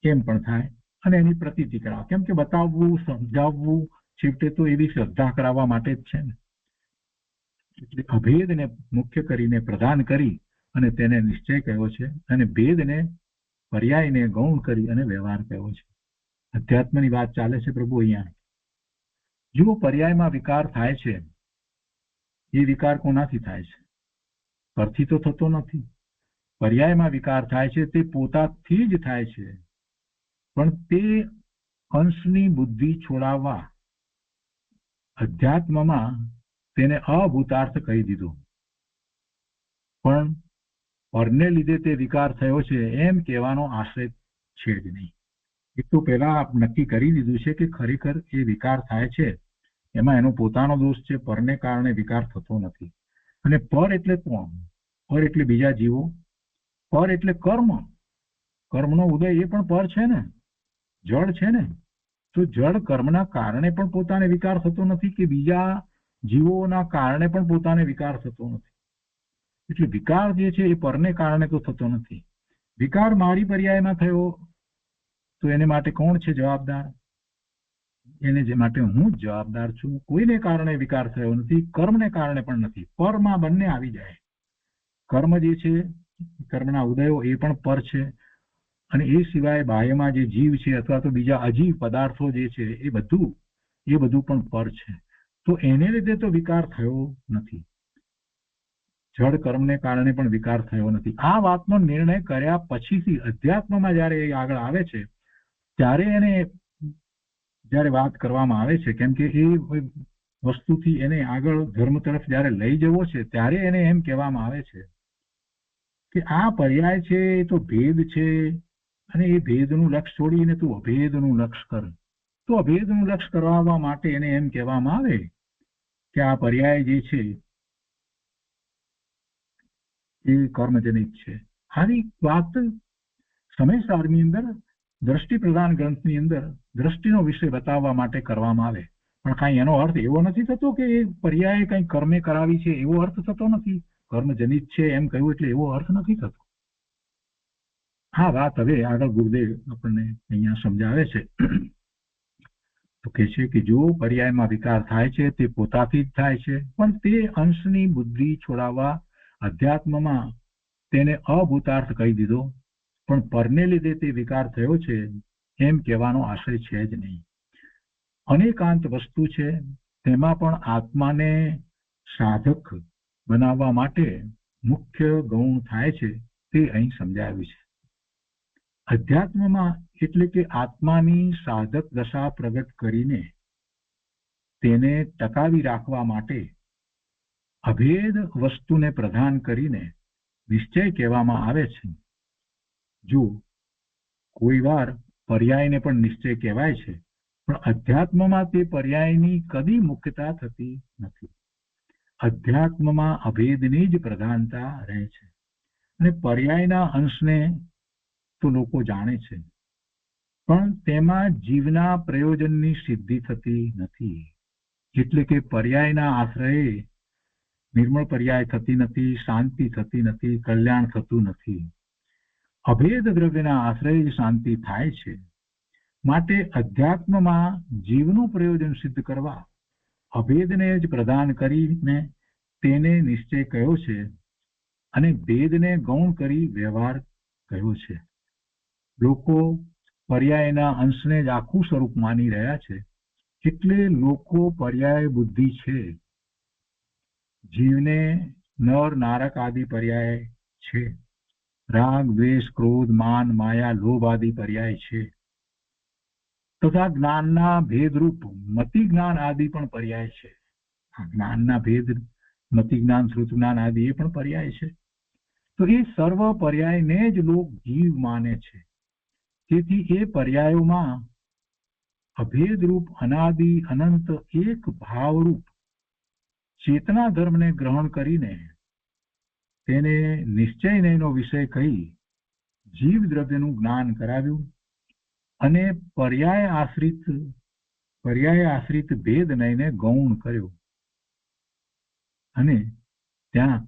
એમ પણ થાય અને એની પ્રતીતિ કરાવવા, કેમ કે બતાવવું સમજાવવું છેવટે તો એવી શ્રદ્ધા કરાવવા માટે જ છે ને. એટલે અભેદને મુખ્ય કરીને પ્રદાન કરી અને તેને નિશ્ચય કર્યો છે અને ભેદને પર્યાયને ગૌણ કરી અને વ્યવહાર કર્યો છે. અધ્યાત્મની વાત ચાલે છે પ્રભુ અહીંયા. જો પર્યાયમાં વિકાર થાય છે, એ વિકાર કોનાથી થાય છે? પરથી તો થતો નથી. પર્યાયમાં વિકાર થાય છે તે પોતાથી જ થાય છે, પણ તે અંશની બુદ્ધિ છોડાવવા અધ્યાત્મમાં તેને અભૂતાર્થ કહી દીધો. પણ પરને લીધે તે વિકાર થયો છે એમ કહેવાનો આશય છે જ નહીં. એક તો પહેલા નક્કી કરી દીધું છે કે ખરેખર એ વિકાર થાય છે એમાં એનો પોતાનો દોષ છે, પરને કારણે વિકાર થતો નથી. અને પર એટલે કોણ? પર એટલે બીજા જીવો. પર એટલે કર્મ. કર્મનો ઉદય એ પણ પર છે ને, જળ છે ને. તો જળ કર્મના કારણે પણ પોતાને વિકાર થતો નથી કે બીજા જીવોના કારણે પણ પોતાને વિકાર થતો નથી. એટલે વિકાર જે છે એ પરને કારણે તો થતો નથી. વિકાર મારી પર્યાયમાં થયો તો એને માટે કોણ છે જવાબદાર? એને જે માટે હું જ જવાબદાર છું. કોઈને કારણે વિકાર થયો નથી, કર્મને કારણે પણ નથી. પરમાં બંને આવી જાય. કર્મ જે છે, કર્મના ઉદયો એ પણ પર છે, અને એ સિવાય બાહ્યમાં જે જીવ છે અથવા તો બીજા અજીવ પદાર્થો જે છે એ બધું પણ પર છે. તો એને લીધે તો વિકાર થયો નથી. જળ કર્મને કારણે પણ વિકાર થયો નથી. આ વાતનો નિર્ણય કર્યા પછીથી અધ્યાત્મમાં જયારે એ આગળ આવે છે ત્યારે એને જયારે વાત કરવામાં આવે છે, કેમ કે એ વસ્તુથી એને આગળ ધર્મ તરફ જયારે લઈ જવો છે ત્યારે એને એમ કહેવામાં આવે છે કે આ પર્યાય છે એ તો ભેદ છે, અને એ ભેદનું લક્ષ છોડીને તું અભેદનું લક્ષ કર. તો અભેદનું લક્ષ કરવા માટે એને એમ કહેવામાં આવે કે આ પર્યાય જે છે એ કર્મજનિત છે. આની વાત સમયસારની અંદર દ્રષ્ટિ પ્રધાન ગ્રંથની અંદર દ્રષ્ટિનો વિષય બતાવવા માટે કરવામાં આવે, પણ કાંઈ એનો અર્થ એવો નથી થતો કે એ પર્યાય કંઈ કર્મે કરાવી છે એવો અર્થ થતો નથી. કર્મજનિત છે એમ કહ્યું એટલે એવો અર્થ નથી થતો. આ વાત હવે આગળ ગુરુદેવ આપણને અહીંયા સમજાવે છે. તો કહે છે કે જો પર્યાયમાં વિકાર થાય છે તે પોતાથી જ થાય છે, પણ તે અંશની બુદ્ધિ છોડાવવા અધ્યાત્મમાં તેને અભૂતાર્થ કહી દીધો. પણ પરને લીધે તે વિકાર થયો છે એમ કહેવાનો આશય છે જ નહીં. અનેકાંત વસ્તુ છે, તેમાં પણ આત્માને સાધક બનાવવા માટે મુખ્ય ગૌણ થાય છે તે અહીં સમજાવ્યું છે. અધ્યાત્મમાં એટલે કે આત્માની સાધક દશા પ્રગટ કરીને તેને ટકાવી રાખવા માટે અભેદ વસ્તુને પ્રદાન કરીને નિશ્ચય કહેવામાં આવે છે. જો કોઈ વાર પર્યાયને પણ નિશ્ચય કહેવાય છે, પણ અધ્યાત્મમાં તે પર્યાયની કદી મુખ્યતા થતી નથી. અધ્યાત્મમાં અભેદની જ પ્રધાનતા રહે છે, અને પર્યાયના અંશને તો લોકો જાણે છે, પણ તેમાં જીવના પ્રયોજનની સિદ્ધિ થતી નથી. એટલે કે પર્યાયના આશ્રયે નિર્મળ પર્યાય થતી નથી, શાંતિ થતી નથી, કલ્યાણ થતું નથી. અભેદ દ્રવ્યના આશ્રય જ શાંતિ થાય છે. માટે અધ્યાત્મમાં જીવનું પ્રયોજન સિદ્ધ કરવા અભેદને જ પ્રદાન કરીને તેને નિશ્ચય કયો છે અને ભેદને ગૌણ કરી વ્યવહાર કયો છે. લોકો પર્યાયના અંશને જ આખું સ્વરૂપ માની રહ્યા છે, એટલે લોકો પર્યાય બુદ્ધિ છે. જીવને નર નારક આદિ પર્યાય છે, રાગ દ્વેષ ક્રોધ માન માયા લોભ આદિ પર્યાય છે. તથા જ્ઞાનના ભેદરૂપ મતિ જ્ઞાન આદિ પણ પર્યાય છે. આ જ્ઞાનના ભેદ મતિ જ્ઞાન, શ્રુત જ્ઞાન આદિ એ પણ પર્યાય છે. તો એ સર્વ પર્યાયને જ લોક જીવ માને છે. તેથી એ પર્યાયોમાં અભેદરૂપ અનાદિ અનંત એક ભાવરૂપ ચેતના ધર્મને ગ્રહણ કરીને તેને નિશ્ચયનો વિષય કહી જીવ દ્રવ્યનું જ્ઞાન કરાવ્યું અને પર્યાય આશ્રિત ભેદ નયને ગૌણ કર્યો. અને ત્યાં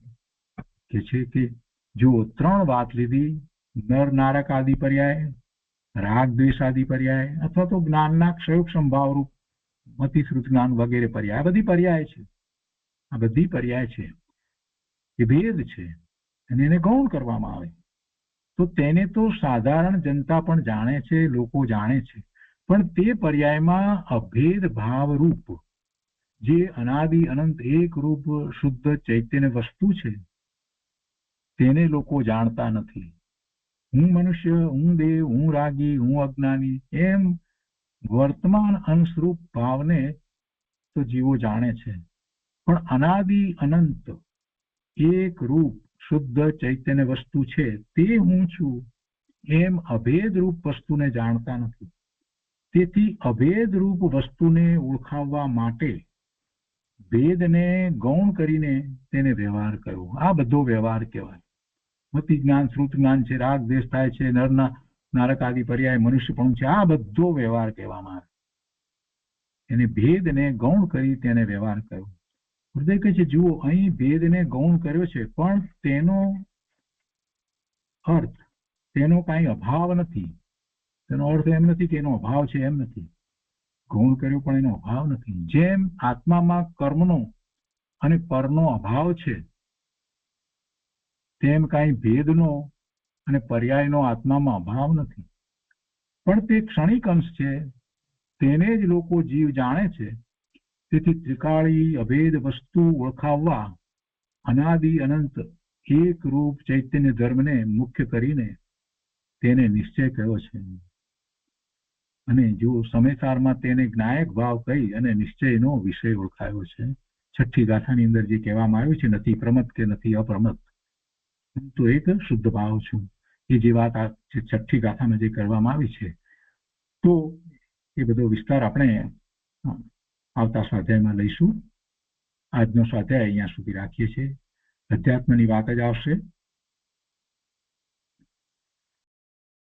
કે છે કે જો 3 વાત લીધી, નર નારક આદિ પર્યાય, રાગ દ્વેષ આદિ પર્યાય, અથવા તો જ્ઞાનના ક્ષયોક્ષમ ભાવરૂપ મતિ શ્રુત જ્ઞાન વગેરે પર્યાય, બધી પર્યાય છે. આ બધી પર્યાય છે એ ભેદ છે અને એને ગૌણ કરવામાં આવે તો તેને તો સાધારણ જનતા પણ જાણે છે, લોકો જાણે છે. પણ તે પર્યાયમાં અભેદ ભાવરૂપ જે અનાદિ અનંત એક રૂપ શુદ્ધ ચૈતન્ય વસ્તુ છે તેને લોકો જાણતા નથી. હું મનુષ્ય, હું દેવ, હું રાગી, હું અજ્ઞાની એમ વર્તમાન અંશરૂપ ભાવને તો જીવો જાણે છે, પણ અનાદિ અનંત એક રૂપ શુદ્ધ ચૈતન્ય વસ્તુ છે તે હું છું એમ અભેદ રૂપ વસ્તુને જાણતા નથી. તેથી અભેદ રૂપ વસ્તુને ઓળખાવવા માટે ભેદને ગૌણ કરીને તેને વ્યવહાર કરવો, આ બધો વ્યવહાર કહેવાય. મતિ જ્ઞાન, શ્રુત જ્ઞાન છે, રાગ દ્વેષ થાય છે, નરના નારક આદિ પર્યાય મનુષ્યપણું છે, આ બધો વ્યવહાર કહેવામાં આવે. એને ભેદને ગૌણ કરી તેને વ્યવહાર કરવો. હૃદય કહે છે જુઓ અહીં ભેદને ગૌણ કર્યો છે પણ તેનો અર્થ, તેનો કાંઈ અભાવ નથી. તેનો અર્થ એમ નથી કે એનો અભાવ છે, એમ નથી. ગૌણ કર્યો પણ એનો અભાવ નથી. જેમ આત્મામાં કર્મનો અને પરનો અભાવ છે તેમ કાંઈ ભેદનો અને પર્યાયનો આત્મામાં અભાવ નથી. પણ તે ક્ષણિક અંશ છે તેને જ લોકો જીવ જાણે છે. તેથી ત્રિકાળી અભેદ વસ્તુ ઓળખાવવા અનાદિ અનંત એક રૂપ ચૈતન્ય ધર્મને મુખ્ય કરીને તેને નિશ્ચય કયો છે. અને જો સમયસારમાં તેને જ્ઞાયક ભાવ કહી અને નિશ્ચયનો વિષય ઓળખાયો છે. 6ઠ્ઠી ગાથાની અંદર જે કહેવામાં આવ્યું છે નથી પ્રમત કે નથી અપ્રમત, તો એક શુદ્ધ ભાવ છું, એ જે વાત આ 6ઠ્ઠી ગાથામાં જે કરવામાં આવી છે, તો એ બધો વિસ્તાર આપણે આવતા સ્વાધ્યાયમાં લઈશું. આજનો સ્વાધ્યાય અહીંયા સુધી રાખીએ છીએ. અધ્યાત્મની વાત જ આવશે.